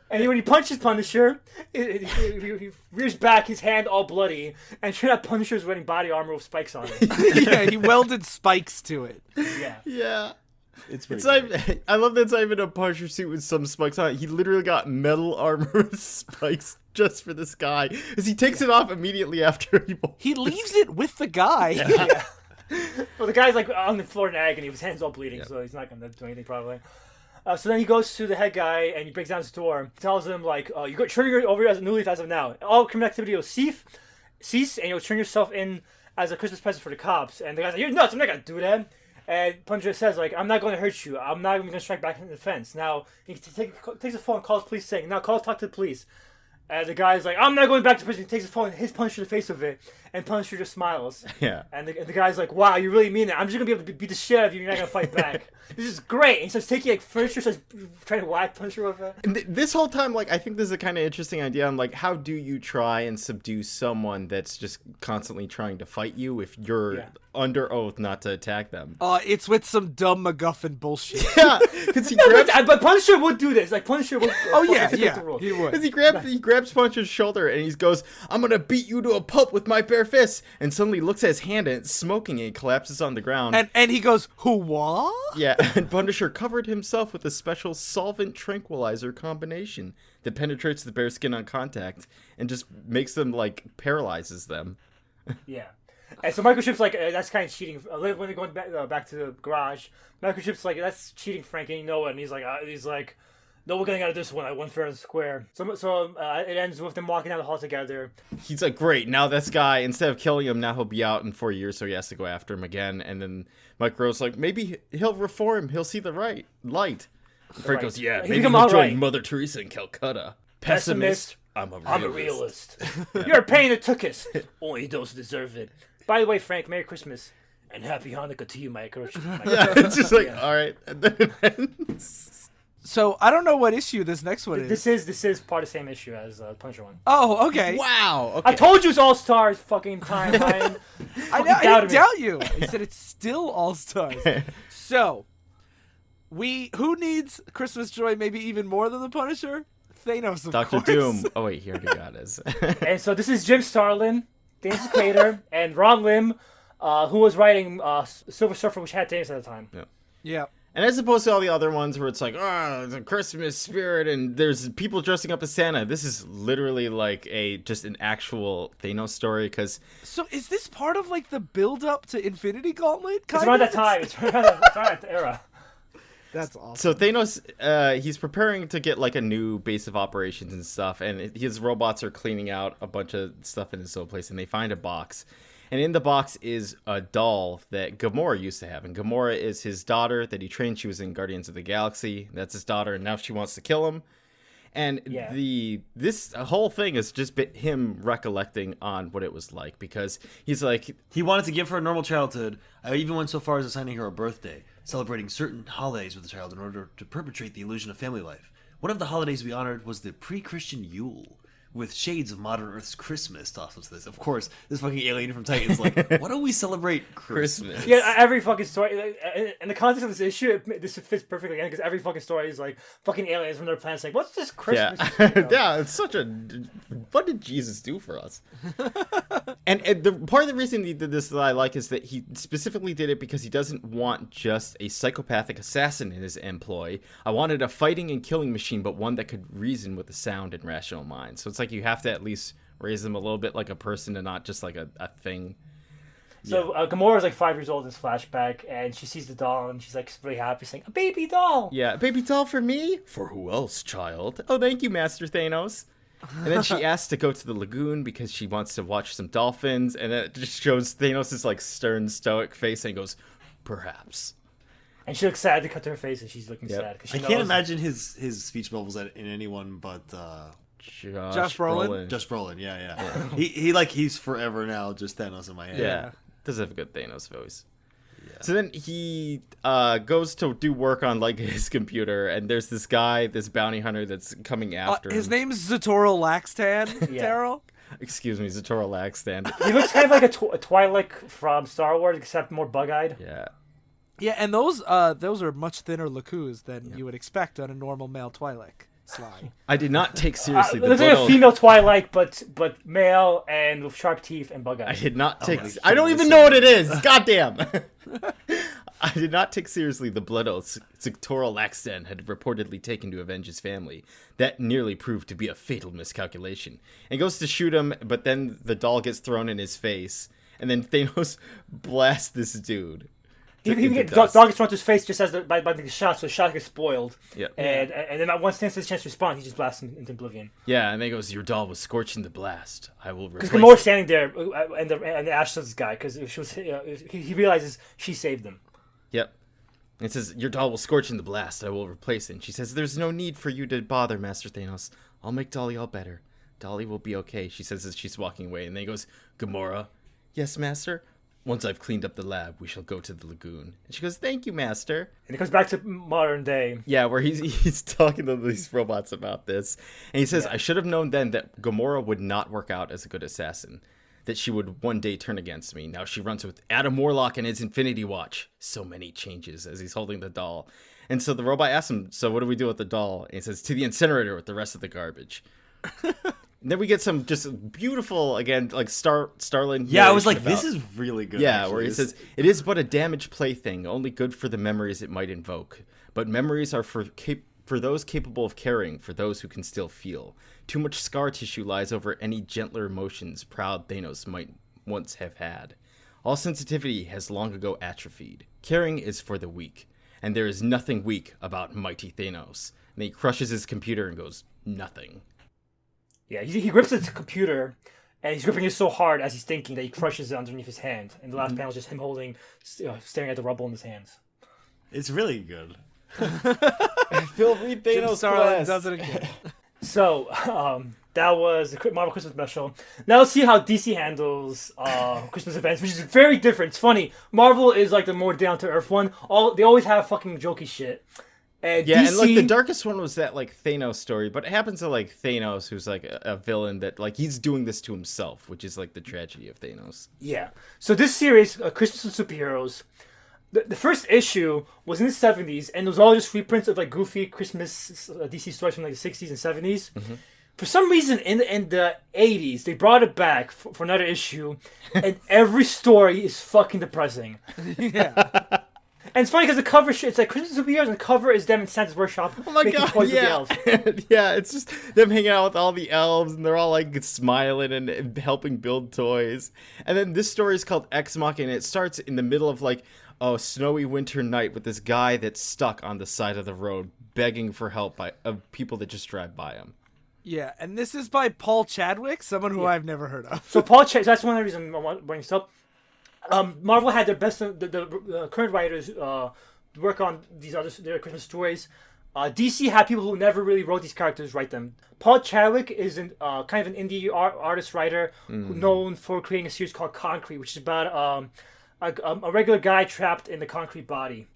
And when he punches Punisher, he rears back, his hand all bloody, and sure enough, Punisher's wearing body armor with spikes on it. Yeah, he welded spikes to it. Yeah. Yeah. It's pretty I love that it's not even a Punisher suit with some spikes on it. He literally got metal armor with spikes just for this guy. Because he takes it off immediately after he leaves it with the guy. Yeah. Well, the guy's like on the floor in agony, his hand's all bleeding, so he's not going to do anything probably. So then he goes to the head guy and he breaks down his door. He tells him, like, you go turn over as a new leaf as of now. All criminal activity will cease, and you'll turn yourself in as a Christmas present for the cops. And the guy's like, you're nuts, I'm not going to do that. And Punisher says, like, I'm not going to hurt you. I'm not even going to strike back in defense. Now, he takes the phone and calls police saying, now call, talk to the police. And the guy's like, I'm not going back to prison. He takes his phone and hits Punisher in the face with it. And Punisher just smiles. Yeah. And the guy's like, wow, you really mean it. I'm just going to be able to beat the shit out of you. You're not going to fight back. This is great. And he starts taking, like, furniture, starts trying to whack Punisher with it. And this whole time, like, I think this is a kind of interesting idea on, like, how do you try and subdue someone that's just constantly trying to fight you if you're under oath not to attack them. It's with some dumb MacGuffin bullshit. Yeah, because but Punisher would do this. Like Punisher would. He would. he grabs Punisher's shoulder and he goes, "I'm gonna beat you to a pulp with my bare fists." And suddenly looks at his hand and it's smoking and he collapses on the ground. And he goes, "Who what?" Yeah, and Punisher covered himself with a special solvent tranquilizer combination that penetrates the bear skin on contact and just makes them, like, paralyzes them. Yeah. And so Microchip's like, that's kind of cheating. When they're going back to the garage, Microchip's like, that's cheating, Frank, and you know it. And he's like, no, we're getting out of this one. I won fair and square. So it ends with them walking down the hall together. He's like, great, now this guy, instead of killing him, now he'll be out in 4 years, so he has to go after him again. And then Micro's like, maybe he'll reform, he'll see the light. Frank goes, yeah, maybe he'll join Mother Teresa in Calcutta. Pessimist. I'm a realist. You're a pain that took us. Only those who deserve it. By the way, Frank, Merry Christmas. And Happy Hanukkah to you, Mike. Yeah, it's just like, all right. And then it ends. So, I don't know what issue this next one is. This is part of the same issue as the Punisher one. Oh, okay. Wow. Okay. I told you it's All-Stars fucking time, Ryan. I didn't doubt you. He said it's still All-Stars. So, who needs Christmas joy maybe even more than the Punisher? Thanos, of Dr. course. Doom. Oh, wait, he already got his. And so this is Jim Starlin, Thanos' creator, and Ron Lim, who was writing Silver Surfer, which had Thanos at the time. Yeah. And as opposed to all the other ones where it's like, the Christmas spirit and there's people dressing up as Santa, this is literally like just an actual Thanos story. So is this part of like the build-up to Infinity Gauntlet? It's around that time. It's around that era. That's awesome. So Thanos, he's preparing to get like a new base of operations and stuff, and his robots are cleaning out a bunch of stuff in his old place, and they find a box. And in the box is a doll that Gamora used to have. And Gamora is his daughter that he trained. She was in Guardians of the Galaxy. That's his daughter, and now she wants to kill him. And this whole thing is just him recollecting on what it was like, because he's like... He wanted to give her a normal childhood. I even went so far as assigning her a birthday, celebrating certain holidays with the child in order to perpetuate the illusion of family life. One of the holidays we honored was the pre-Christian Yule, with shades of modern Earth's Christmas tossed into this. Of course, this fucking alien from Titan's like, why don't we celebrate Christmas? Yeah, every fucking story, in the context of this issue, this fits perfectly in, because every fucking story is like fucking aliens from their planets like, what's this Christmas? Yeah, yeah, it's such a... What did Jesus do for us? and the part of the reason he did this that I like is that he specifically did it because he doesn't want just a psychopathic assassin in his employ. I wanted a fighting and killing machine, but one that could reason with a sound and rational mind. So it's like you have to at least raise them a little bit like a person and not just like a thing. So Gamora's like 5 years old in this flashback, and she sees the doll, and she's like really happy, saying, "A baby doll!" Yeah, a baby doll for me? For who else, child? Oh, thank you, Master Thanos. And then she asks to go to the lagoon because she wants to watch some dolphins, and it just shows Thanos' like stern, stoic face, and he goes, "Perhaps." And she looks sad to cut to her face, and she's looking sad. Cause she can't imagine his speech bubbles in anyone but... Josh Brolin? Josh Brolin, yeah. He's forever now just Thanos in my head. Yeah. Does have a good Thanos voice. Yeah. So then he goes to do work on like his computer, and there's this guy, this bounty hunter that's coming after him. His name's Zatoro Laxtan, Darryl. Excuse me, Zatoro Laxtan. He looks kind of like a Twi'lek from Star Wars, except more bug-eyed. Yeah. Yeah, and those are much thinner Lakus than you would expect on a normal male Twi'lek. Sly. I did not take seriously the looks like a female Twilight, but male and with sharp teeth and bug eyes. I did not take. I don't even know what it is. Goddamn. I did not take seriously the blood oaths Sectoral Laxton had reportedly taken to avenge his family. That nearly proved to be a fatal miscalculation. And goes to shoot him, but then the doll gets thrown in his face, and then Thanos blasts this dude. He gets dog gets thrown to his face just as by the shot, so the shot gets spoiled. Yeah. And then once Thanos has a chance to respond, he just blasts him into oblivion. Yeah, and then he goes, "Your doll was scorched in the blast. I will replace." Because Gamora's standing there, and the Ash says this guy, because he realizes she saved him. Yep. It says, "Your doll will scorch in the blast. I will replace it." And she says, "There's no need for you to bother, Master Thanos. I'll make Dolly all better. Dolly will be okay," she says as she's walking away. And then he goes, "Gamora." "Yes, Master?" "Once I've cleaned up the lab, we shall go to the lagoon." And she goes, "Thank you, Master." And it comes back to modern day. Yeah, where he's talking to these robots about this. And he says, "I should have known then that Gamora would not work out as a good assassin. that she would one day turn against me. Now she runs with Adam Warlock and his Infinity Watch. So many changes as he's holding the doll. And so the robot asks him, so what do we do with the doll? And he says, to the incinerator with the rest of the garbage. And then we get some just beautiful, again, like Starland. Yeah, I was like, this is really good. Yeah, actually. where he says, it is but a damaged plaything, only good for the memories it might invoke. But memories are for those capable of caring, for those who can still feel. Too much scar tissue lies over any gentler emotions proud Thanos might once have had. All sensitivity has long ago atrophied. Caring is for the weak, and there is nothing weak about mighty Thanos. And he crushes his computer and goes, nothing. Yeah, he grips his computer, and he's gripping it so hard as he's thinking that he crushes it underneath his hand. And the last panel is just him staring at the rubble in his hands. It's really good. Phil, read Thanos Starman does it again. So, that was the Marvel Christmas special. Now let's see how DC handles Christmas events, which is very different. It's funny. Marvel is like the more down-to-earth one. They always have fucking jokey shit. And yeah, DC... and like the darkest one was that like Thanos story, but it happens to like Thanos, who's like a villain that like he's doing this to himself, which is like the tragedy of Thanos. Yeah. So this series, Christmas with Superheroes, the first issue was in the 70s, and it was all just reprints of like goofy Christmas DC stories from like the 60s and 70s. Mm-hmm. For some reason, in the 80s, they brought it back for another issue, and every story is fucking depressing. Yeah. And it's funny because the cover, it's like Christmas Superheroes, and the cover is them in Santa's workshop. Oh my god, toys yeah. with the elves. Yeah, it's just them hanging out with all the elves, and they're all like smiling and helping build toys. And then this story is called Ex Machina, and it starts in the middle of like a snowy winter night with this guy that's stuck on the side of the road begging for help of people that just drive by him. Yeah, and this is by Paul Chadwick, someone who I've never heard of. So Paul Chadwick, that's one of the reasons I want to bring this up. Marvel had their best, the current writers work on their Christmas stories. DC had people who never really wrote these characters write them. Paul Chadwick is kind of an indie artist writer known for creating a series called Concrete, which is about a regular guy trapped in the concrete body.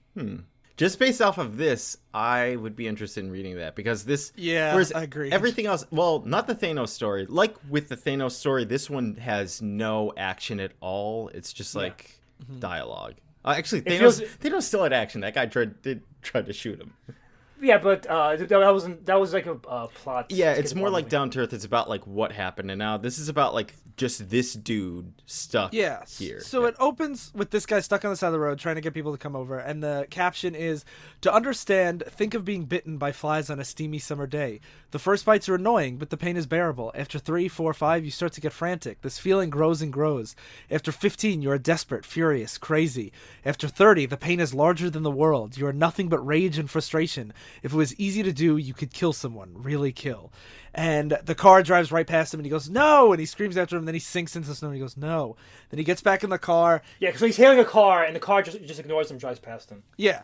Just based off of this, I would be interested in reading that because this. Yeah, whereas I agree. Everything else, well, not the Thanos story. Like with the Thanos story, this one has no action at all. It's just like dialogue. Actually, Thanos still had action. That guy tried to shoot him. Yeah, but that was like a plot. Yeah, it's more like down to earth. It's about like what happened, and now this is about like just this dude stuck here. So it opens with this guy stuck on the side of the road trying to get people to come over, and the caption is, "To understand, think of being bitten by flies on a steamy summer day. The first bites are annoying, but the pain is bearable. After 3, 4, 5, you start to get frantic. This feeling grows and grows. After 15, you are desperate, furious, crazy. After 30, the pain is larger than the world. You are nothing but rage and frustration. If it was easy to do, you could kill someone, really kill." And the car drives right past him, and he goes, "No!" And he screams after him, and then he sinks into the snow, and he goes, "No!" Then he gets back in the car. Yeah, because he's hailing a car, and the car just ignores him, drives past him. Yeah.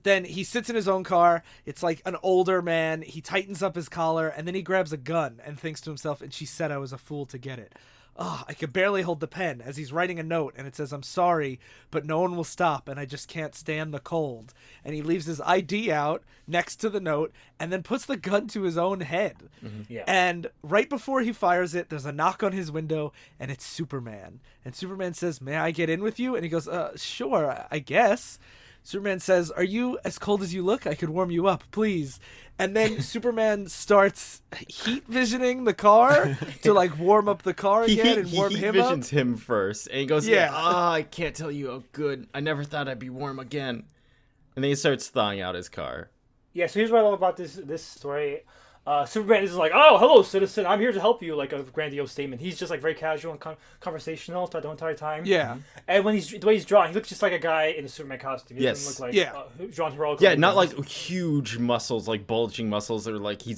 Then he sits in his own car. It's like an older man. He tightens up his collar, and then he grabs a gun and thinks to himself, "And she said I was a fool to get it. Oh, I could barely hold the pen," as he's writing a note, and it says, "I'm sorry, but no one will stop, and I just can't stand the cold." And he leaves his ID out next to the note, and then puts the gun to his own head. Yeah. And right before he fires it, there's a knock on his window, and it's Superman. And Superman says, "May I get in with you?" And he goes, "Sure, I guess." Superman says, "Are you as cold as you look? I could warm you up, please." And then Superman starts heat visioning the car to like warm up the car again and warm him up. He visions him first, and he goes, "Yeah, I can't tell you how good. I never thought I'd be warm again." And then he starts thawing out his car. Yeah, so here's what I love about this story. Superman is like, "Oh, hello, citizen. I'm here to help you," like a grandiose statement. He's just like very casual and conversational throughout the entire time. Yeah. And when the way he's drawn, he looks just like a guy in a Superman costume. He doesn't look like drawn heroically. Yeah, not like huge muscles, like bulging muscles, or like he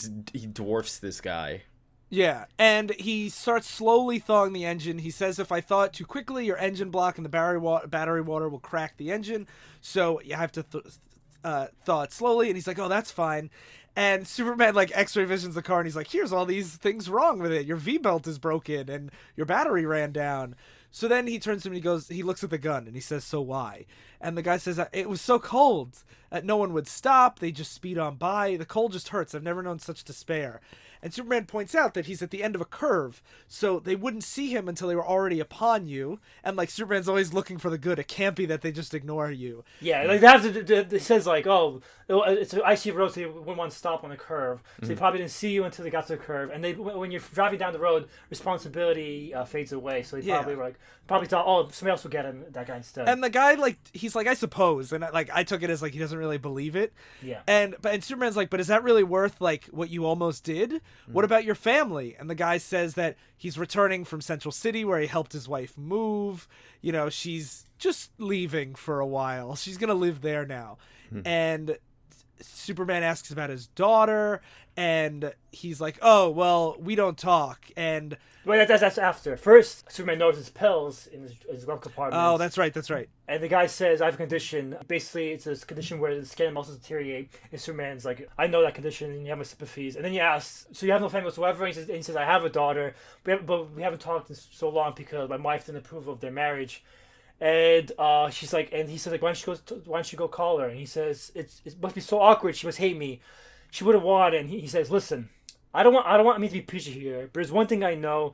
dwarfs this guy. Yeah, and he starts slowly thawing the engine. He says, "If I thaw it too quickly, your engine block and the battery water will crack the engine. So you have to thaw it slowly." And he's like, "Oh, that's fine." And Superman like X-ray visions the car, and he's like, "Here's all these things wrong with it. Your V-belt is broken, and your battery ran down." So then he turns to him and he looks at the gun, and he says, "So why?" And the guy says, "It was so cold. No one would stop. They just speed on by. The cold just hurts. I've never known such despair." And Superman points out that he's at the end of a curve, so they wouldn't see him until they were already upon you. And like Superman's always looking for the good. It can't be that they just ignore you. Yeah, like they have to. It says like, oh, it's an icy road, so you wouldn't want to stop on the curve. So they probably didn't see you until they got to the curve. And they, when you're driving down the road, responsibility fades away. So they probably thought, oh, somebody else will get him, that guy instead. And the guy, like, he's like, I suppose, and like I took it as like he doesn't really believe it. Yeah. And Superman's like, but is that really worth like what you almost did? What about your family? And the guy says that he's returning from Central City where he helped his wife move. You know, she's just leaving for a while. She's gonna live there now. And Superman asks about his daughter, and he's like, oh, well, we don't talk. And well, that's after. First, Superman notices pills in his glove compartment. oh, that's right. And the guy says, I have a condition. Basically, it's a condition where the skin muscles deteriorate. And Superman's like, I know that condition, and you have my sympathies. And then he asks, so you have no family whatsoever? And he says, I have a daughter, but we haven't talked in so long because my wife didn't approve of their marriage. And she's like, and he says, like, why don't you go call her? And he says, it must be so awkward. She must hate me. She wouldn't want it. And he says, listen, I don't want me to be preachy here, but there's one thing I know.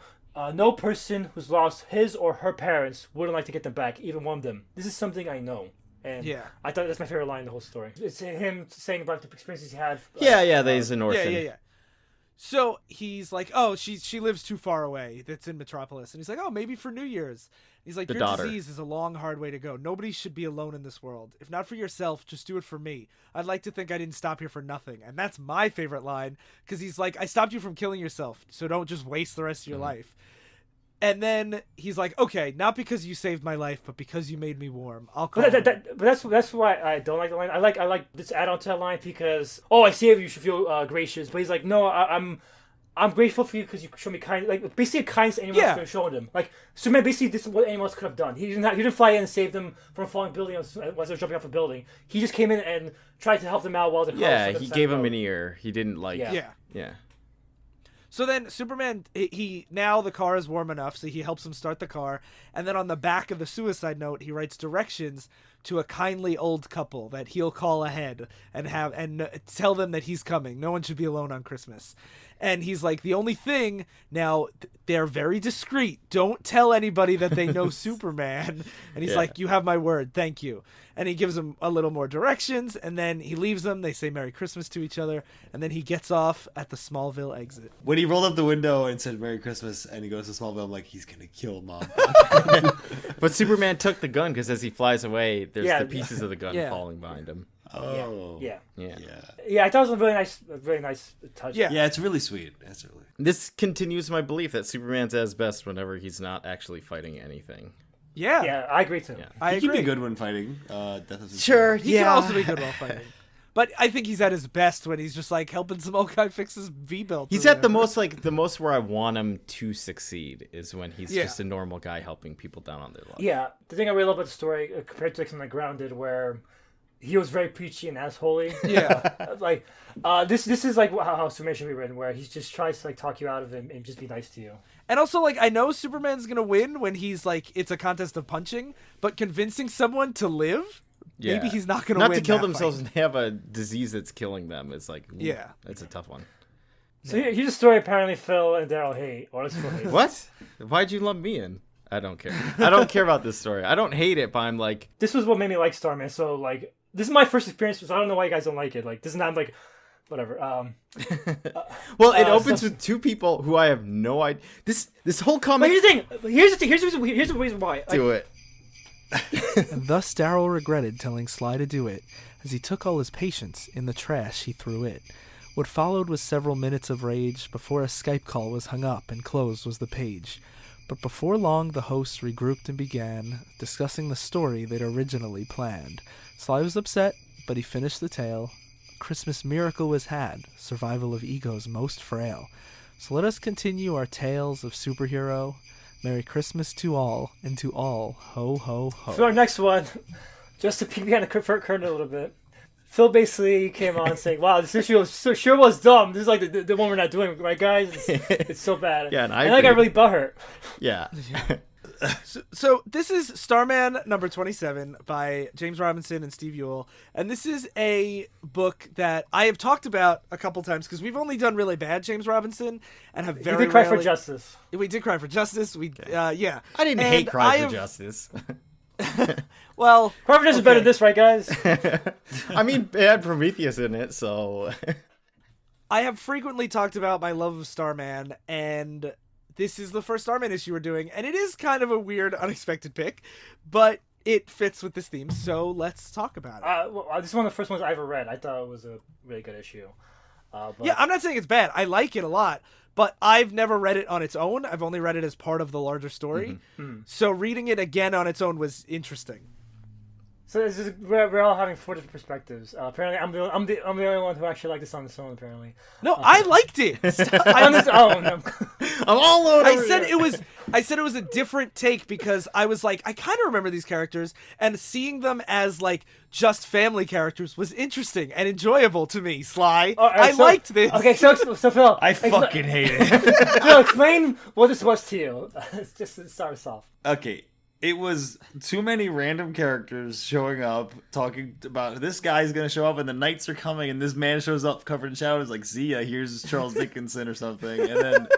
No person who's lost his or her parents wouldn't like to get them back, even one of them. This is something I know. And Yeah. I thought that's my favorite line in the whole story. It's him saying about the experiences he had. that he's an orphan. Yeah. So he's like, oh, she lives too far away. That's in Metropolis. And he's like, oh, maybe for New Year's. He's like, The your daughter. disease is a long, hard way to go. Nobody should be alone in this world. If not for yourself, just do it for me. I'd like to think I didn't stop here for nothing. And that's my favorite line, because he's like, I stopped you from killing yourself, so don't just waste the rest of your life. And then he's like, okay, not because you saved my life, but because you made me warm. I'll call him. But that's why I don't like the line. I like this add-on to that line because, I saved you, you should feel gracious. But he's like, no, I'm grateful for you because you showed me kindness. Like, basically, kindness anyone else could have shown him. Like, Superman basically did what anyone else could have done. He didn't fly in and save them from a falling building as they were jumping off a building. He just came in and tried to help them out while they're he gave him an ear. He didn't like. Yeah. So then Superman, now the car is warm enough, so he helps him start the car. And then on the back of the suicide note, he writes directions to a kindly old couple that he'll call ahead and tell them that he's coming. No one should be alone on Christmas. And he's like, the only thing now, they're very discreet. Don't tell anybody that they know Superman. And he's like, you have my word. Thank you. And he gives them a little more directions, and then he leaves them. They say Merry Christmas to each other, and then he gets off at the Smallville exit. When he rolled up the window and said Merry Christmas and he goes to Smallville, I'm like, he's gonna kill Mom. But Superman took the gun because as he flies away, there's the pieces of the gun falling behind him. Oh. Yeah. Yeah. I thought it was a very nice touch. Yeah. Yeah, it's really sweet. This continues my belief that Superman's at his best whenever he's not actually fighting anything. Yeah, I agree too. Yeah. He can be good when fighting. Death of Superman. Sure, He can also be good while fighting. But I think he's at his best when he's just like helping some old guy fix his V-belt. He's at the most where I want him to succeed is when he's just a normal guy helping people down on their luck. Yeah, the thing I really love about the story compared to like something like Grounded, where he was very preachy and assholey. Yeah. Like, this is like how Superman should be written, where he just tries to like talk you out of it and just be nice to you. And also, like, I know Superman's gonna win when he's like, it's a contest of punching, but convincing someone to live, maybe he's not gonna win. Not to kill that themselves fight. and have a disease that's killing them is like, Yeah. that's a tough one. So here's a story apparently Phil and Darryl hate, or let's Phil hate. What? Why'd you lump me in? I don't care. I don't care about this story. I don't hate it, but I'm like, This was what made me like Starman. So like, this is my first experience, so I don't know why you guys don't like it. Like, this is not like, whatever. well, it opens with two people who I have no idea. This whole But comic. here's the thing. Here's the reason why. Like, Do it. And thus Darryl regretted telling Sly to do it, as he took all his patience in the trash he threw it. What followed was several minutes of rage before a Skype call was hung up and closed was the page. But before long the hosts regrouped and began discussing the story they'd originally planned. Sly was upset, but he finished the tale. A Christmas miracle was had, survival of egos most frail. So let us continue our tales of superhero. Merry Christmas to all, and to all, ho ho ho. For our next one, just to peek behind the curtain a little bit, Phil basically came on saying, "Wow, this issue sure was dumb. This is like the one we're not doing, right, guys? It's so bad." Yeah, and I got agree. really butthurt. Yeah. So this is Starman number 27 by James Robinson and Steve Ewell, and this is a book that I have talked about a couple times because we've only done really bad James Robinson and have very You did cry rarely... for justice. We did cry for justice. Yeah. I didn't hate Cry for Justice. Well, Cry for Justice is better than this, right, guys? I mean, it had Prometheus in it, so... I have frequently talked about my love of Starman, and this is the first Starman issue we're doing, and it is kind of a weird, unexpected pick, but it fits with this theme, so let's talk about it. This is one of the first ones I ever read. I thought it was a really good issue. Yeah, I'm not saying it's bad. I like it a lot, but I've never read it on its own. I've only read it as part of the larger story. Mm-hmm. So reading it again on its own was interesting. So we're all having 4 different perspectives. Apparently, I'm the only one who actually liked this on its own. Apparently, No, I liked it. on its own. I'm all over I said it was a different take because I was like, I kind of remember these characters, and seeing them as like just family characters was interesting and enjoyable to me. Sly, I liked this. Okay, so Phil, I fucking hate it. Phil, explain what this was to you. Just to start us off. Okay. It was too many random characters showing up, talking about this guy's gonna show up, and the knights are coming, and this man shows up covered in shadows, like, Zia, here's Charles Dickinson or something, and then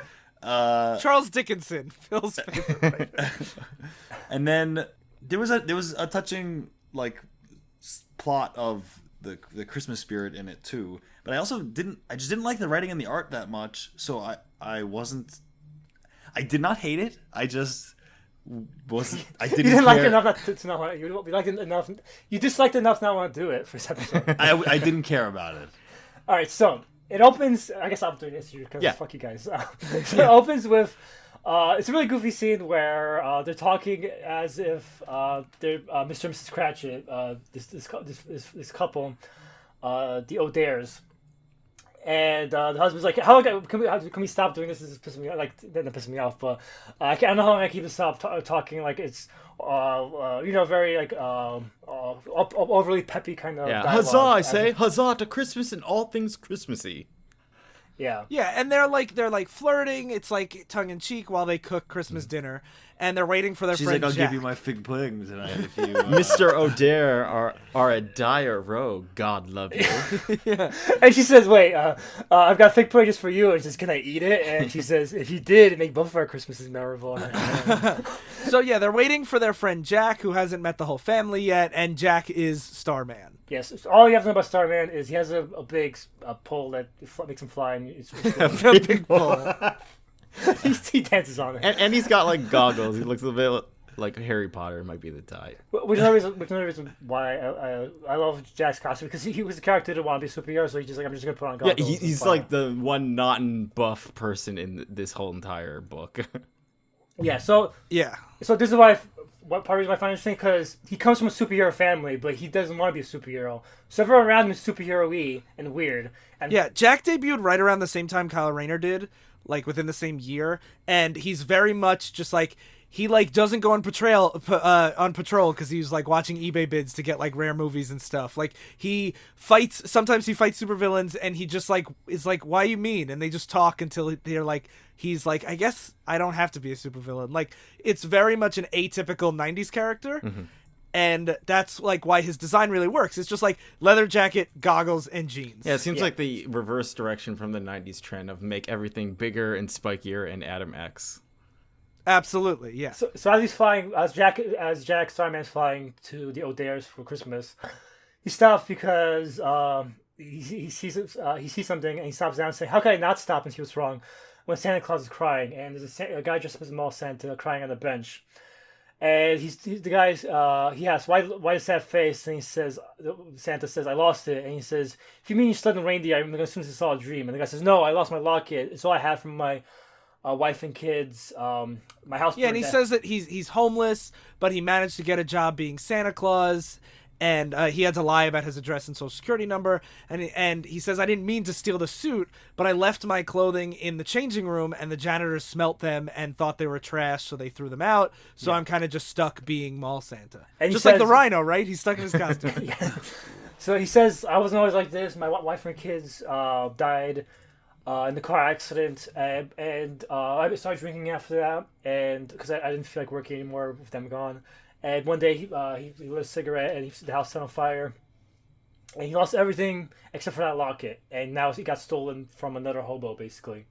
Charles Dickinson, Phil's favorite. and then there was a touching like plot of the Christmas spirit in it too, but I just didn't like the writing and the art that much, so I did not hate it. I just wasn't. I didn't. You didn't care. like it enough not to not want. You liked it enough. You disliked it enough to not want to do it for this episode. I didn't care about it. All right, so it opens. I guess I'm doing this because fuck you guys. So it opens with. It's a really goofy scene where they're talking as if they're Mr. and Mrs. Cratchit, this couple, the O'Dares. And the husband's like, "How long can we stop doing this? This is pissing me off." Like, not pissing me off, but I don't know how long I keep this up talking. Like it's, very like overly peppy kind of. Yeah, dialogue. huzzah! I say, huzzah to Christmas and all things Christmassy. Yeah. Yeah, and they're like flirting. It's like tongue in cheek while they cook Christmas dinner, and they're waiting for their She's friend like, "I'll Jack. give you my fig pudding tonight if you." Mr. O'Dare are a dire rogue. God love you. And she says, "Wait, I've got fig pudding just for you." And she says, "Can I eat it?" And she says, "If you did, it'd make both of our Christmases memorable." So yeah, they're waiting for their friend Jack, who hasn't met the whole family yet, and Jack is Starman. Yes, all you have to know about Starman is he has a big pole that makes him fly. And it's A big pole. he dances on it. And he's got like goggles. He looks a bit like Harry Potter might be the type. Which is another reason why I love Jack's costume, because he was a character that didn't want to be a superhero, so he's just like, I'm just gonna put on goggles. Yeah, he's like the one not in buff person in this whole entire book. Yeah, so this is why what part of the reason I find interesting, because he comes from a superhero family, but he doesn't want to be a superhero. So everyone around him is superhero-y and weird. And Yeah, Jack debuted right around the same time Kyle Rayner did, like within the same year, and he's very much just like, he like doesn't go on patrol because he's like watching eBay bids to get like rare movies and stuff. Like sometimes he fights supervillains, and he just like is like, "Why you mean?" And they just talk until they're like, he's like, "I guess I don't have to be a supervillain." Like, it's very much an atypical 90s character. Mm-hmm. And that's like why his design really works. It's just like leather jacket, goggles, and jeans. Yeah, it seems like the reverse direction from the 90s trend of make everything bigger and spikier and Adam X. Absolutely, yeah. So as he's flying, as Jack Starman's flying to the O'Dares for Christmas, he stops because he sees something, and he stops down saying, "How can I not stop and see what's wrong?" When Santa Claus is crying, and there's a guy dressed up as a mall Santa crying on the bench. And the guy's he asks, why the sad face? And Santa says, "I lost it." And he says, "If you mean you slept in reindeer, I'm going to assume this is all a dream." And the guy says, "No, I lost my locket. It's all I have from my wife and kids. My house." Yeah, and he says that he's homeless, but he managed to get a job being Santa Claus, and he had to lie about his address and social security number. And he says, "I didn't mean to steal the suit, but I left my clothing in the changing room, and the janitors smelt them and thought they were trash, so they threw them out. So I'm kind of just stuck being mall Santa." And just like the Rhino, right? He's stuck in his costume. Yeah. So he says, "I wasn't always like this. My wife and kids died in the car accident, and I started drinking after that, and because I didn't feel like working anymore with them gone. And one day he lit a cigarette and the house set on fire, and he lost everything except for that locket, and now it got stolen from another hobo basically.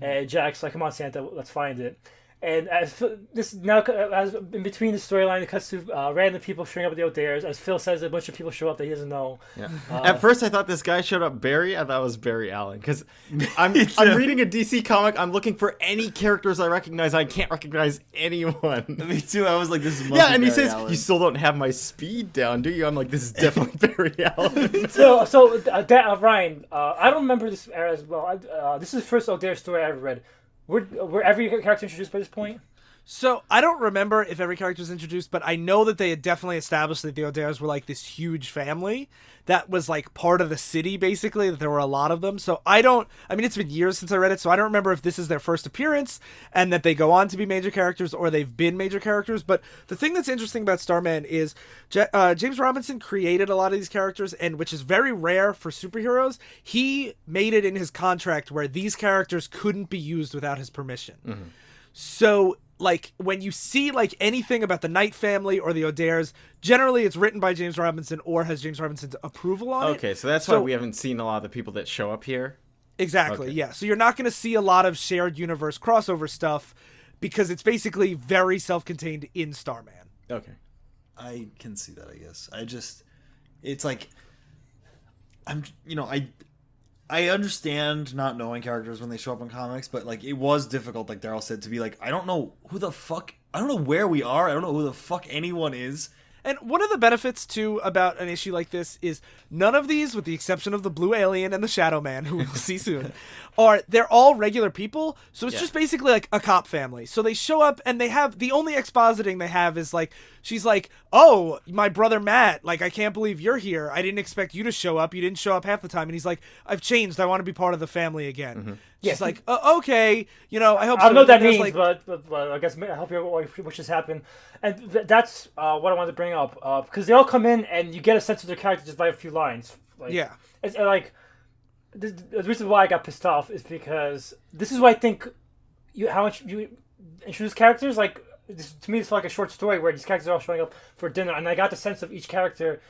And Jack's like, "Come on, Santa, let's find it." And as this now, as in between the storyline, it cuts to random people showing up at the O'Dares. As Phil says, a bunch of people show up that he doesn't know. Yeah. At first, I thought this guy showed up Barry. I thought it was Barry Allen because I'm reading a DC comic. I'm looking for any characters I recognize. I can't recognize anyone. Me too. I was like, this is and Barry he says, Allen. "You still don't have my speed down, do you?" I'm like, this is definitely Barry Allen. Ryan, I don't remember this era as well. This is the first O'Dare story I ever read. Were every character introduced by this point? So I don't remember if every character was introduced, but I know that they had definitely established that the O'Dares were like this huge family that was like part of the city, basically, that there were a lot of them. So I mean, it's been years since I read it, so I don't remember if this is their first appearance and that they go on to be major characters or they've been major characters. But the thing that's interesting about Starman is James Robinson created a lot of these characters, and which is very rare for superheroes. He made it in his contract where these characters couldn't be used without his permission. Mm-hmm. So like when you see like anything about the Knight family or the O'Dares, generally it's written by James Robinson or has James Robinson's approval on it. Okay, so that's why we haven't seen a lot of the people that show up here. Exactly, okay. Yeah. So you're not going to see a lot of shared universe crossover stuff because it's basically very self-contained in Starman. Okay. I can see that, I guess. It's like, I understand not knowing characters when they show up in comics, but like it was difficult, like Darryl said, to be like, I don't know where we are. I don't know who the fuck anyone is. And one of the benefits, too, about an issue like this is none of these, with the exception of the Blue Alien and the Shadow Man, who we'll see soon, they're all regular people. So it's just basically like a cop family. So they show up and they have, the only expositing they have is like, she's like, "Oh, my brother Matt, like, I can't believe you're here. I didn't expect you to show up. You didn't show up half the time." And he's like, "I've changed. I want to be part of the family again." Mm-hmm. She's like, "Okay, I hope." I don't know what that means, like, but I guess I hope your wishes happen. And that's what I wanted to bring up because they all come in and you get a sense of their character just by a few lines. Like, yeah, it's like the reason why I got pissed off is because this is what I think how much you introduce characters. Like to me, it's like a short story where these characters are all showing up for dinner, and I got the sense of each character.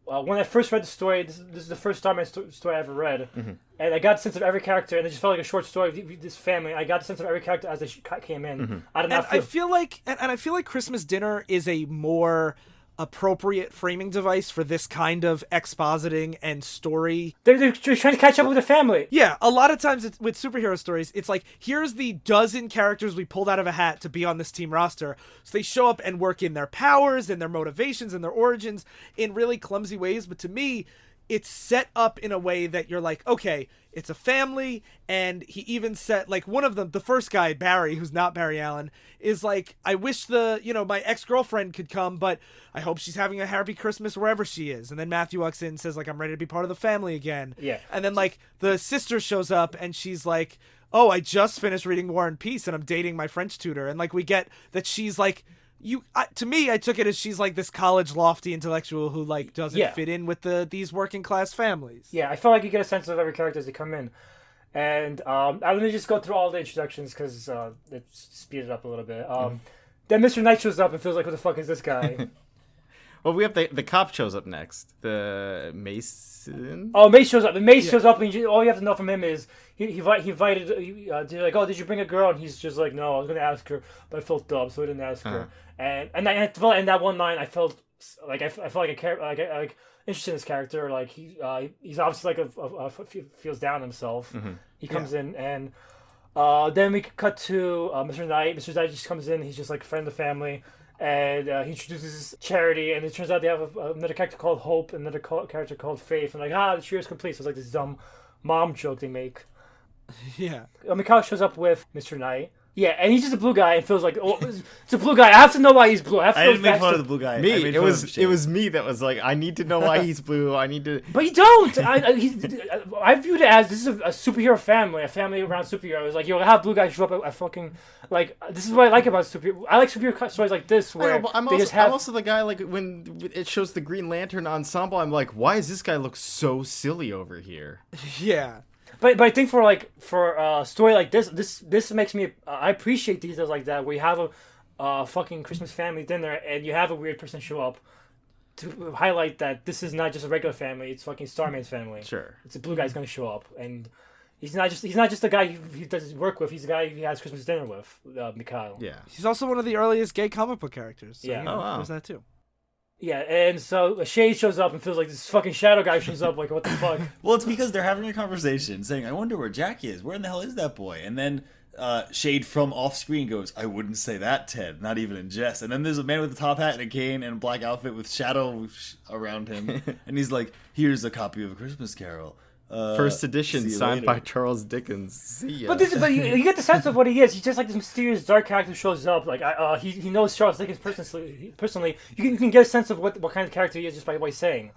When I first read the story, this is the first Starman story I ever read, mm-hmm. and I got the sense of every character, and it just felt like a short story of this family. I got the sense of every character as they came in. Mm-hmm. I feel like Christmas dinner is a more appropriate framing device for this kind of expositing and story. They're trying to catch up with the family. Yeah, a lot of times with superhero stories, it's like, here's the dozen characters we pulled out of a hat to be on this team roster. So they show up and work in their powers and their motivations and their origins in really clumsy ways. But to me, it's set up in a way that you're like, okay, it's a family. And he even said, like, one of them, the first guy, Barry, who's not Barry Allen, is like, "I wish my ex-girlfriend could come, but I hope she's having a happy Christmas wherever she is." And then Matthew walks in and says, like, "I'm ready to be part of the family again." Yeah. And then, like, the sister shows up and she's like, "Oh, I just finished reading War and Peace and I'm dating my French tutor." And, like, we get that she's like, to me, I took it as she's like this college lofty intellectual who like doesn't fit in with these working class families. Yeah, I felt like you get a sense of every character as they come in, and let me just go through all the introductions because it speeded up a little bit. Then Mr. Knight shows up and feels like, "What the fuck is this guy?" Well, we have the cop shows up next. The Mason. Oh, Mace shows up. The Mace shows up, and all you have to know from him is he invited. They're like, "Oh, did you bring a girl?" And he's just like, "No, I was gonna ask her, but I felt dumb, so I didn't ask her." And I felt in that one line, I felt like I felt like like interested in this character. Like he's obviously like feels down on himself. Mm-hmm. He comes in and then we cut to Mr. Knight. Mr. Knight just comes in. He's just like a friend of the family. And he introduces Charity, and it turns out they have another character called Hope, and another character called Faith, and the trio is complete. So it's like this dumb mom joke they make. Yeah. Mikhail shows up with Mr. Knight. Yeah, and he's just a blue guy and feels like, "Oh, it's a blue guy. I have to know why he's blue." I didn't make fun of the blue guy. It was me that was like, I need to know why he's blue. I need to. But you don't. I viewed it as this is a superhero family, a family around superheroes. Like you'll have blue guys show up at fucking like. This is what I like about superhero. I like superhero stories like this where I'm also the guy like when it shows the Green Lantern ensemble. I'm like, why does this guy look so silly over here? Yeah. But I think for a story like this makes me I appreciate details like that where you have a fucking Christmas family dinner and you have a weird person show up to highlight that this is not just a regular family, it's fucking Starman's family. Sure. It's a blue guy's gonna show up, and he's not just a guy he does his work with. He's a guy he has Christmas dinner with, Mikhail. Yeah. He's also one of the earliest gay comic book characters. So, Yeah. you know, Oh, wow. there's that too. Yeah, and so Shade shows up and feels like this fucking shadow guy shows up. Like, what the fuck? Well, it's because they're having a conversation saying, I wonder where Jack is. Where in the hell is that boy? And then Shade from off screen goes, I wouldn't say that, Ted. Not even in jest. And then there's a man with a top hat and a cane and a black outfit with shadow around him. And he's like, here's a copy of A Christmas Carol. First edition, see you signed later. by Charles Dickens. See ya. But you get the sense of what he is. He's just like this mysterious dark character who shows up. Like he knows Charles Dickens personally. You can get a sense of what kind of character he is just by what he's saying.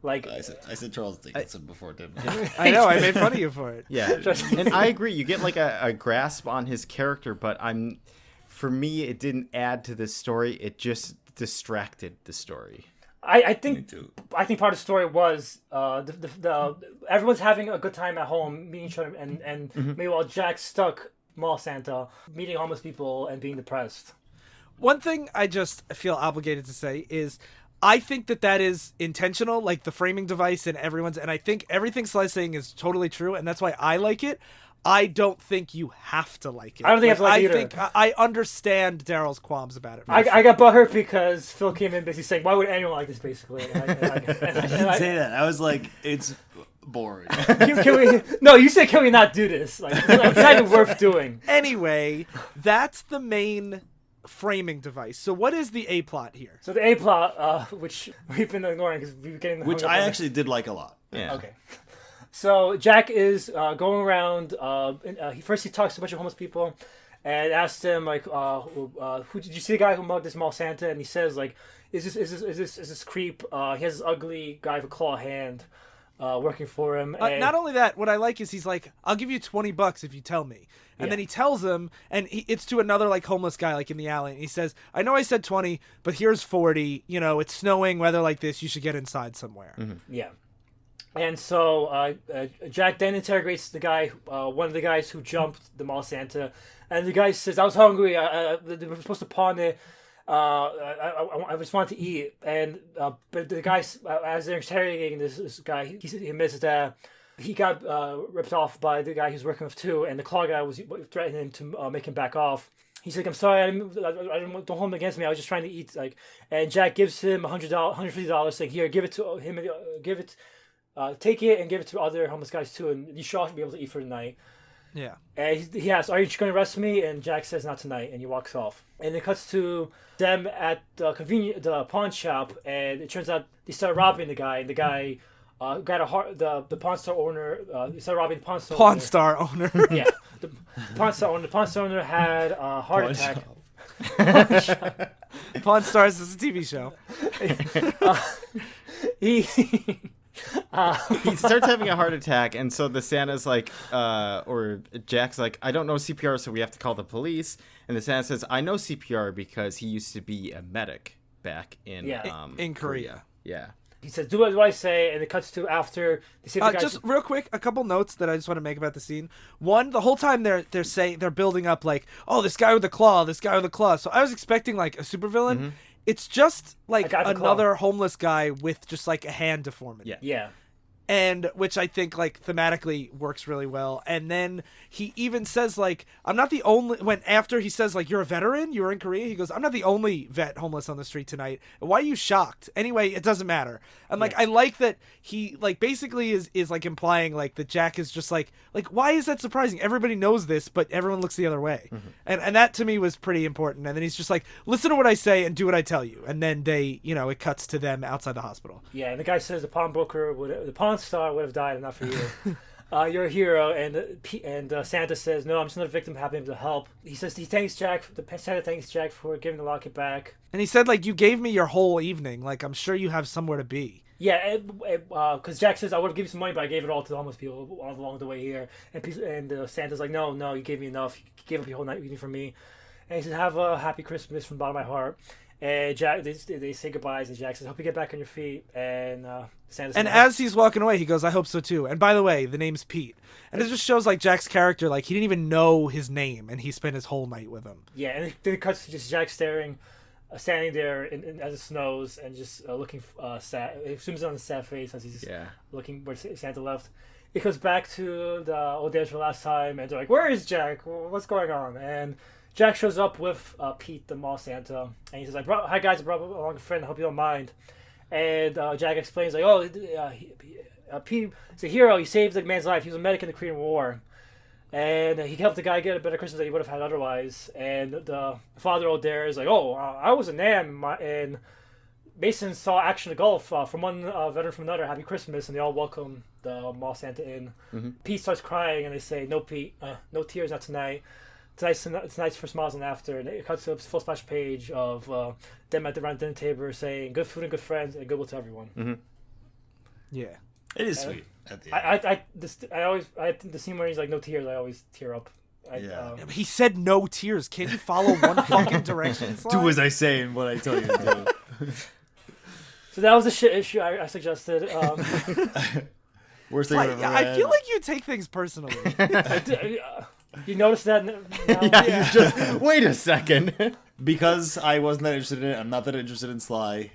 Like I said Charles Dickens before, didn't I? I know, I made fun of you for it. Yeah, and I agree. You get like a grasp on his character, but for me, it didn't add to this story. It just distracted the story. I think part of the story was the everyone's having a good time at home, meeting each other, and meanwhile Jack's stuck mall Santa, meeting homeless people and being depressed. One thing I just feel obligated to say is I think that is intentional, like the framing device and I think everything Sly's saying is totally true, and that's why I like it. I don't think you have to like it. I don't think you have to like it either. I think I understand Darryl's qualms about it. I got butthurt because Phil came in basically saying, why would anyone like this, basically? I didn't say that. I was like, it's boring. You said, can we not do this? Like, it's not even worth doing. Anyway, that's the main framing device. So what is the A-plot here? So the A-plot, which we've been ignoring because we've been getting Which I actually did like a lot. Yeah. Okay. So Jack is going around. First, he talks to a bunch of homeless people, and asks them like, "Who did you see the guy who mugged this mall Santa?" And he says like, "Is this creep? He has this ugly guy with a claw hand, working for him." And Not only that, what I like is he's like, "I'll give you $20 if you tell me." And then he tells him, and it's to another like homeless guy like in the alley. And he says, "I know I said 20, but here's 40. You know, it's snowing, weather like this. You should get inside somewhere." Yeah. And so Jack then interrogates the guy, one of the guys who jumped the mall Santa, and the guy says, "I was hungry. They were supposed to pawn it. I just wanted to eat." And but the guy, as they're interrogating this guy, he admits that he got ripped off by the guy he's working with too, and the claw guy was threatening him to make him back off. He's like, "I'm sorry, I didn't don't hold him against me. I was just trying to eat." Like, and Jack gives him $150, saying, "Here, give it to him. Give it." Take it and give it to other homeless guys too, and you should also be able to eat for the night. Yeah. And he asks, "Are you going to arrest me?" And Jack says, "Not tonight," and he walks off. And it cuts to them at the pawn shop, and it turns out they start robbing the guy, and the guy got the pawn store owner. He started robbing the pawn store. Pawn star owner. Yeah, the pawn store owner. The pawn store owner had a heart attack. Pawn Stars is a TV show. He starts having a heart attack, and so the Santa's like, or Jack's like, I don't know CPR, so we have to call the police. And the Santa says, I know CPR because he used to be a medic back in Korea. Yeah. He says, "Do what I say," and it cuts to after they see the guy. Just real quick, a couple notes that I just want to make about the scene. One, the whole time they're building up like, oh, this guy with the claw, this guy with the claw. So I was expecting like a supervillain. Mm-hmm. It's just like another homeless guy with just like a hand deformity. Yeah. And which I think like thematically works really well. And then he even says like, I'm not the only, when after he says like, you're a veteran, you were in Korea, he goes, I'm not the only vet homeless on the street tonight. Why are you shocked? Anyway, it doesn't matter. And like, I like that he like basically is like implying like that Jack is just like why is that surprising? Everybody knows this, but everyone looks the other way. Mm-hmm. And that to me was pretty important. And then he's just like, listen to what I say and do what I tell you. And then they, it cuts to them outside the hospital. Yeah. And the guy says the pawn star would have died and not for you. You're a hero. And Santa says, no, I'm just another victim happening to help. He says Santa thanks Jack for giving the locket back. And he said, like, you gave me your whole evening. Like, I'm sure you have somewhere to be. Yeah, because Jack says, I would have given you some money, but I gave it all to the homeless people along the way here. And Santa's like, no, you gave me enough. You gave up your whole night eating for me. And he says, have a happy Christmas from the bottom of my heart. And Jack, they say goodbyes, and Jack says, "Hope you get back on your feet." And Santa says, And as he's walking away, he goes, "I hope so too." And by the way, the name's Pete. And it just shows like Jack's character, like he didn't even know his name, and he spent his whole night with him. yeah, and then it cuts to just Jack standing there as it snows, and just looking sad. It zooms in on his sad face as he's looking where Santa left. It goes back to the old days from last time, and they're like, "Where is Jack? What's going on?" And Jack shows up with Pete, the mall Santa, and he says, like, "Hi guys, I brought along a friend. I hope you don't mind." And Jack explains, like, "Oh, Pete is a hero. He saved the man's life. He was a medic in the Korean War, and he helped the guy get a better Christmas than he would have had otherwise." And the father old there is like, "Oh, I was a NAM, and Mason saw action at golf from one veteran from another. Happy Christmas!" And they all welcome the mall Santa in. Mm-hmm. Pete starts crying, and they say, "No, Pete, no tears, not tonight. Tonight's for smiles and laughter." And it cuts to a full splash page of them at the round dinner table saying, "Good food and good friends, and goodwill to everyone." Mm-hmm. Yeah, it is sweet. At the end. The scene where he's like, "No tears," I always tear up. He said no tears. Can't you follow one fucking direction? Do as I say and what I tell you to do. So that was the shit issue I suggested. Worst thing I've ever read. I feel like you take things personally. You notice that now? Yeah. You just wait a second. Because I wasn't that interested in it, I'm not that interested in Sly.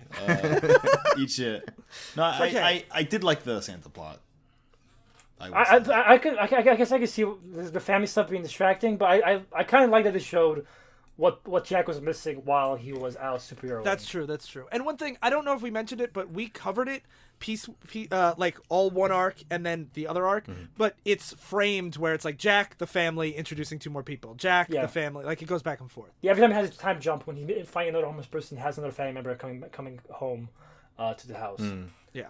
Eat shit. No, okay. I did like the Santa plot. I guess I could see the family stuff being distracting, but I kind of like that it showed what Jack was missing while he was out superhero. That's true. And one thing, I don't know if we mentioned it, but we covered it like all one arc and then the other arc, but it's framed where it's like Jack, the family, introducing two more people. Jack, the family, like it goes back and forth. Yeah, every time he has a time jump, when he finds another homeless person, he has another family member coming home to the house. Yeah.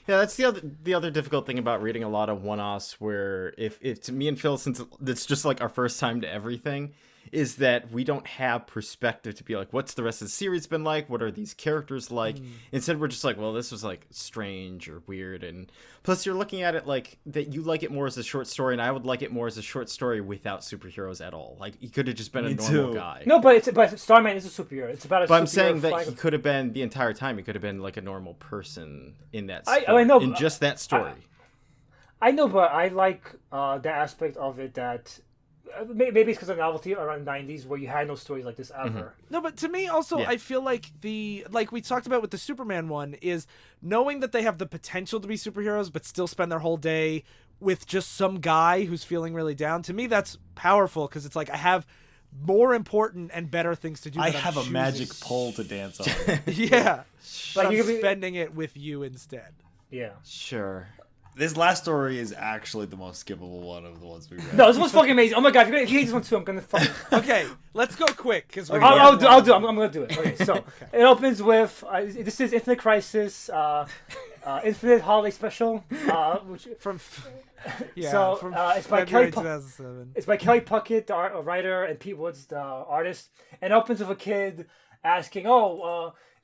Yeah, that's the other difficult thing about reading a lot of one-offs, where if to me and Phil, since it's just like our first time to everything, is that we don't have perspective to be like, what's the rest of the series been like? What are these characters like? Instead, we're just like, well, this was like strange or weird. And plus, you're looking at it like that you like it more as a short story, and I would like it more as a short story without superheroes at all. Like, he could have just been a normal guy. No, but Starman is a superhero. It's about a superhero. But I'm saying that he could have been the entire time. He could have been like a normal person in that story. I know, in just that story. I know, but I like that aspect of it that. Maybe it's because of novelty around the 90s where you had no stories like this ever. No, but to me also, I feel like like we talked about with the Superman one, is knowing that they have the potential to be superheroes but still spend their whole day with just some guy who's feeling really down. To me, that's powerful because it's like I have more important and better things to do. I have a magic pole to dance on. Yeah. But Like, I'm spending it with you instead. Yeah. Sure. This last story is actually the most skippable one of the ones we read. No, this one's fucking amazing. Oh my god, if you hate this one too, I'm gonna fucking. Okay, let's go quick because I'll do. I'm gonna do it. Okay, so it opens with this is Infinite Crisis, Infinite Holiday Special, which from it's by Kelly. 2007. It's by Kelly Puckett, the writer, and Pete Woods, the artist. And it opens with a kid asking,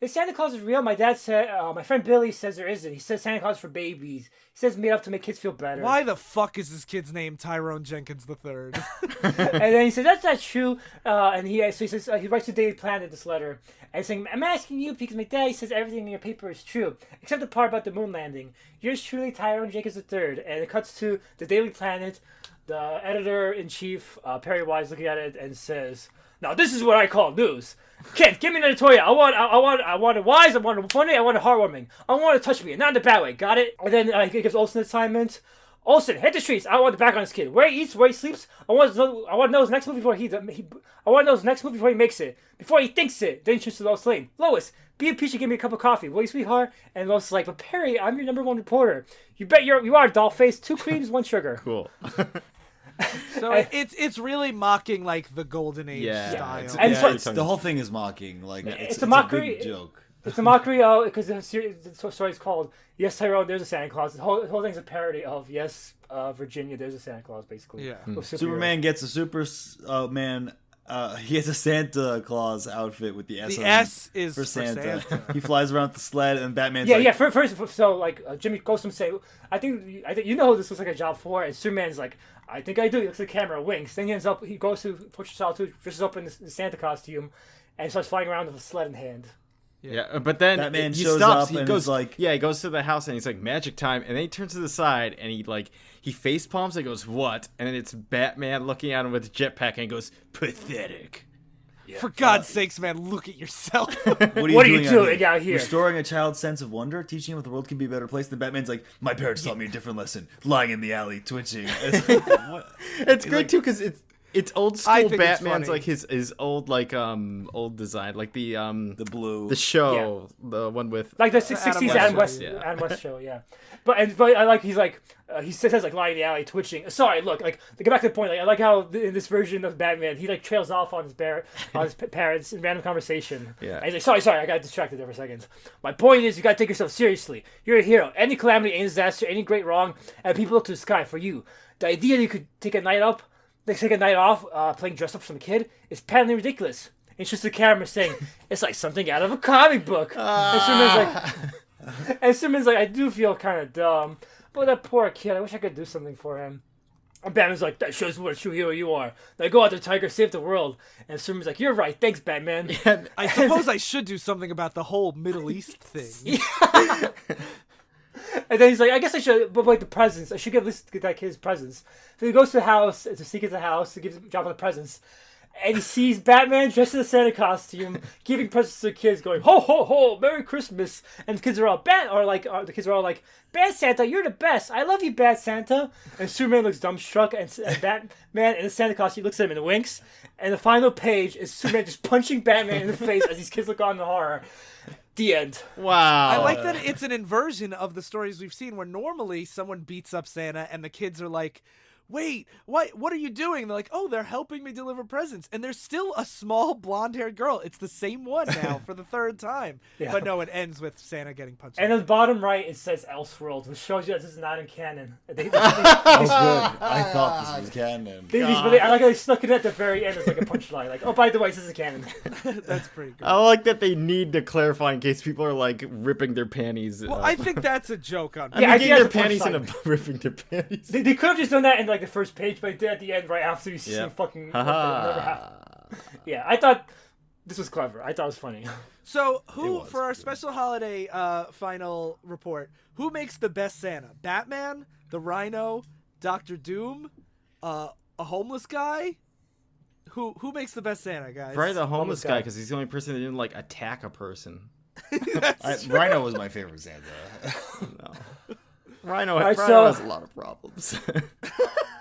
if Santa Claus is real, my dad said, my friend Billy says there isn't. He says Santa Claus is for babies. He says made up to make kids feel better. Why the fuck is this kid's name Tyrone Jenkins III? And then he says, that's not true. And he says, he writes to Daily Planet this letter. And he's saying, I'm asking you because my daddy says everything in your paper is true, except the part about the moon landing. Yours truly, Tyrone Jenkins III. And it cuts to the Daily Planet. The editor-in-chief, Perry Wise, looking at it and says, now this is what I call news. Kid, give me an editorial. I want it wise, I want it funny, I want it heartwarming. I want it to touch me, not in the bad way. Got it? And then he gives Olsen an assignment. Olsen, hit the streets. I want the back on this kid. Where he eats, where he sleeps. I want to know his next move before I want to know his next move before he makes it. Before he thinks it. Then he shoots to Lois Lane. Lois, be a peach and give me a cup of coffee. Will you, sweetheart? And Lois is like, but Perry, I'm your #1 reporter. You bet you are, doll face. 2 creams, 1 sugar. Cool. So it's really mocking like the golden age style. The whole thing is mocking. Like it's a mockery. It's a big joke. It's a mockery because the story is called "Yes, Tyrone, There's a Santa Claus." The whole thing's a parody of "Yes, Virginia, There's a Santa Claus." Basically, Superman gets a Superman. He has a Santa Claus outfit with the S. The S is for Santa. He flies around with the sled, and Batman's First, so like Jimmy goes to him say, I think you know who this looks like a job for, and Superman's like, I think I do. He looks at the camera, winks. Then he goes to Fortress of Solitude, dresses up in the Santa costume, and starts flying around with a sled in hand. Yeah, but then Batman he shows stops. up He and goes is like, yeah, he goes to the house and he's like, magic time, and then he turns to the side and he face palms and goes, what? And then it's Batman looking at him with a jetpack and he goes, pathetic. yeah, For God's sakes, man, look at yourself. What are you doing out here? Restoring a child's sense of wonder, teaching him that the world can be a better place. Then Batman's like, my parents taught me a different lesson. Lying in the alley, twitching. It's like, what? It's great too because it's old I school think it's Batman's funny. like his old old design, like the blue. the show, the one with Like the 60s Adam West, show, yeah. Adam West show, yeah. But I like he says like lying in the alley twitching. Sorry, look, like to get back to the point, like I like how in this version of Batman he like trails off on his parents in random conversation. Yeah. And he's like, sorry, I got distracted there for a second. My point is, you gotta take yourself seriously. You're a hero. Any calamity, any disaster, any great wrong, and people look to the sky for you. The idea that you could take a night off, playing dress up for some kid is patently ridiculous. It's just the camera saying it's like something out of a comic book. And Superman's like, I do feel kind of dumb, but that poor kid, I wish I could do something for him. And Batman's like, that shows what a true hero you are. Now go out there, Tiger, save the world. And Superman's like, you're right, thanks, Batman. I suppose I should do something about the whole Middle East thing. And then he's like, I guess I should, but like the presents, I should get that kid his presents. So he goes to the house to sneak into the house to drop off the presents. And he sees Batman dressed in a Santa costume, giving presents to the kids, going ho ho ho, Merry Christmas. And the kids are all Bad Santa, you're the best. I love you, Bad Santa. And Superman looks dumbstruck, and Batman in the Santa costume looks at him and winks. And the final page is Superman just punching Batman in the face as these kids look on in horror. The end. wow. I like that it's an inversion of the stories we've seen where normally someone beats up Santa and the kids are like, wait, what are you doing? And they're like, oh, they're helping me deliver presents. And there's still a small blonde-haired girl. It's the same one now for the third time. Yeah. But no, it ends with Santa getting punched. And on the bottom right, it says Elseworld, which shows you that this is not in canon. Oh, good. I thought this was canon. I like how they snuck it at the very end as like a punchline. Like, oh, by the way, this is canon. That's pretty good. I like that they need to clarify in case people are like ripping their panties. Well, I think that's a joke on I Yeah, mean, I getting think their that's a panties punchline. and ripping their panties. They could have just done that in like the first page, but they did at the end right after you see Yep. fucking. Haha. Yeah, I thought this was clever. I thought it was funny. So, It who, was for our good. special holiday final report, who makes the best Santa? Batman, the Rhino, Doctor Doom, a homeless guy? Who makes the best Santa, guys? Probably the homeless Homeless guy guy. because he's the only person that didn't like attack a person. Rhino was my favorite Santa. No. Rhino Alright, has a lot of problems.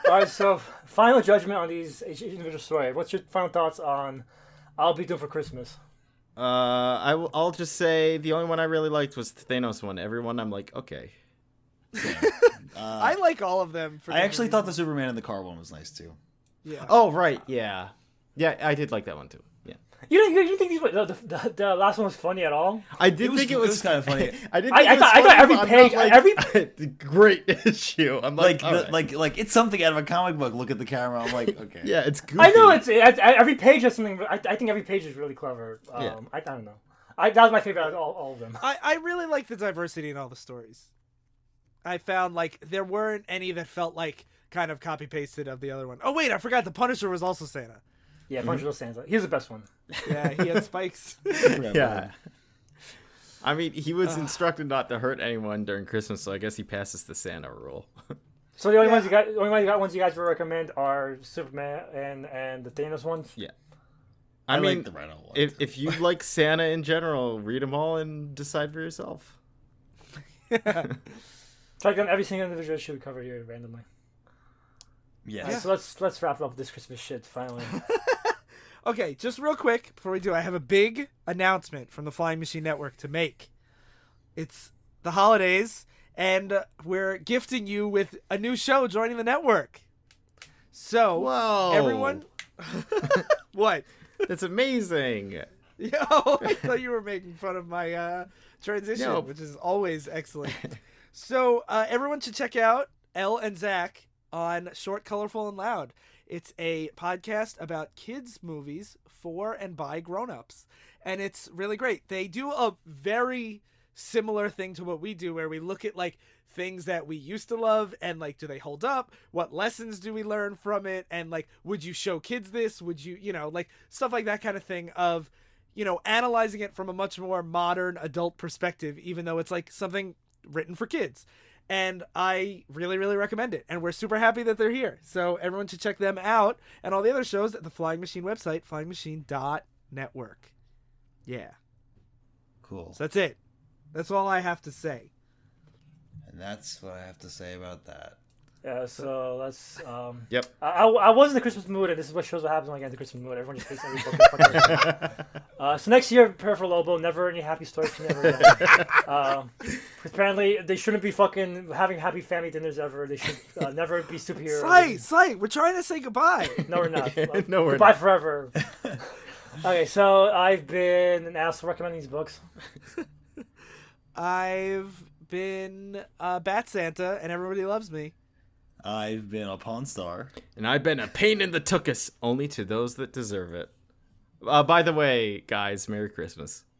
All right, so final judgment on these each individual story. What's your final thoughts on I'll Be Doing for Christmas? I'll just say the only one I really liked was the Thanos one. Everyone, I'm like, okay. I like all of them. For I actually different thought the Superman in the car one was nice too. reasons. Yeah. Oh, right, yeah. Yeah, I did like that one too. Yeah. You didn't think the last one was funny at all? I did It was- think it it was, was kinda funny. I didn't. I Think it was thought funny, every but I'm page- not like, great issue. I'm like, Like, alright. like it's something out of a comic book. Look at the camera. I'm like, okay. yeah, it's goofy. I know every page has something. I think every page is really clever. Yeah. I don't know. That was my favorite out of all of them. I really like the diversity in all the stories. I found like there weren't any that felt like kind of copy pasted of the other one. Oh wait, I forgot the Punisher was also Santa. Yeah, Punch Little Santa. He's the best one. Yeah, he had spikes. Yeah. I mean, he was instructed not to hurt anyone during Christmas, so I guess he passes the Santa rule. So the only ones you guys would recommend are Superman and the Thanos ones. Yeah. I mean, like the Rhino one. if you like Santa in general, read them all and decide for yourself. Check on every single individual issue we cover here randomly. Yes. Alright, so let's wrap up this Christmas shit finally. Okay, just real quick before we do, I have a big announcement from the Flying Machine Network to make. It's the holidays, and we're gifting you with a new show joining the network. So, Whoa. everyone, what? That's amazing. Yo, I thought you were making fun of my transition, Nope. which is always excellent. So, everyone should check out Elle and Zach on Short, Colorful, and Loud. It's a podcast about kids' movies for and by grown-ups. And it's really great. They do a very similar thing to what we do, where we look at, like, things that we used to love and, like, do they hold up? What lessons do we learn from it? And, like, would you show kids this? Would you, like, stuff like that kind of thing of, analyzing it from a much more modern adult perspective, even though it's like something written for kids. And I really, really recommend it. And we're super happy that they're here. So everyone should check them out and all the other shows at the Flying Machine website, flyingmachine.network. Yeah. Cool. So that's it. That's all I have to say. And that's what I have to say about that. Yeah, so let's. Yep. I was in the Christmas mood, and this is what shows what happens when I get in the Christmas mood. Everyone just hates every book. So next year, prepare for Lobo. Never any happy stories. Never. Apparently, they shouldn't be fucking having happy family dinners ever. They should never be superheroes. Slight. We're trying to say goodbye. No, we're not. No, we're goodbye not. forever. Okay, so I've been an asshole recommending these books. I've been Bat Santa, and everybody loves me. I've been a Pawn Star. And I've been a pain in the tuchus, only to those that deserve it. By the way, guys, Merry Christmas.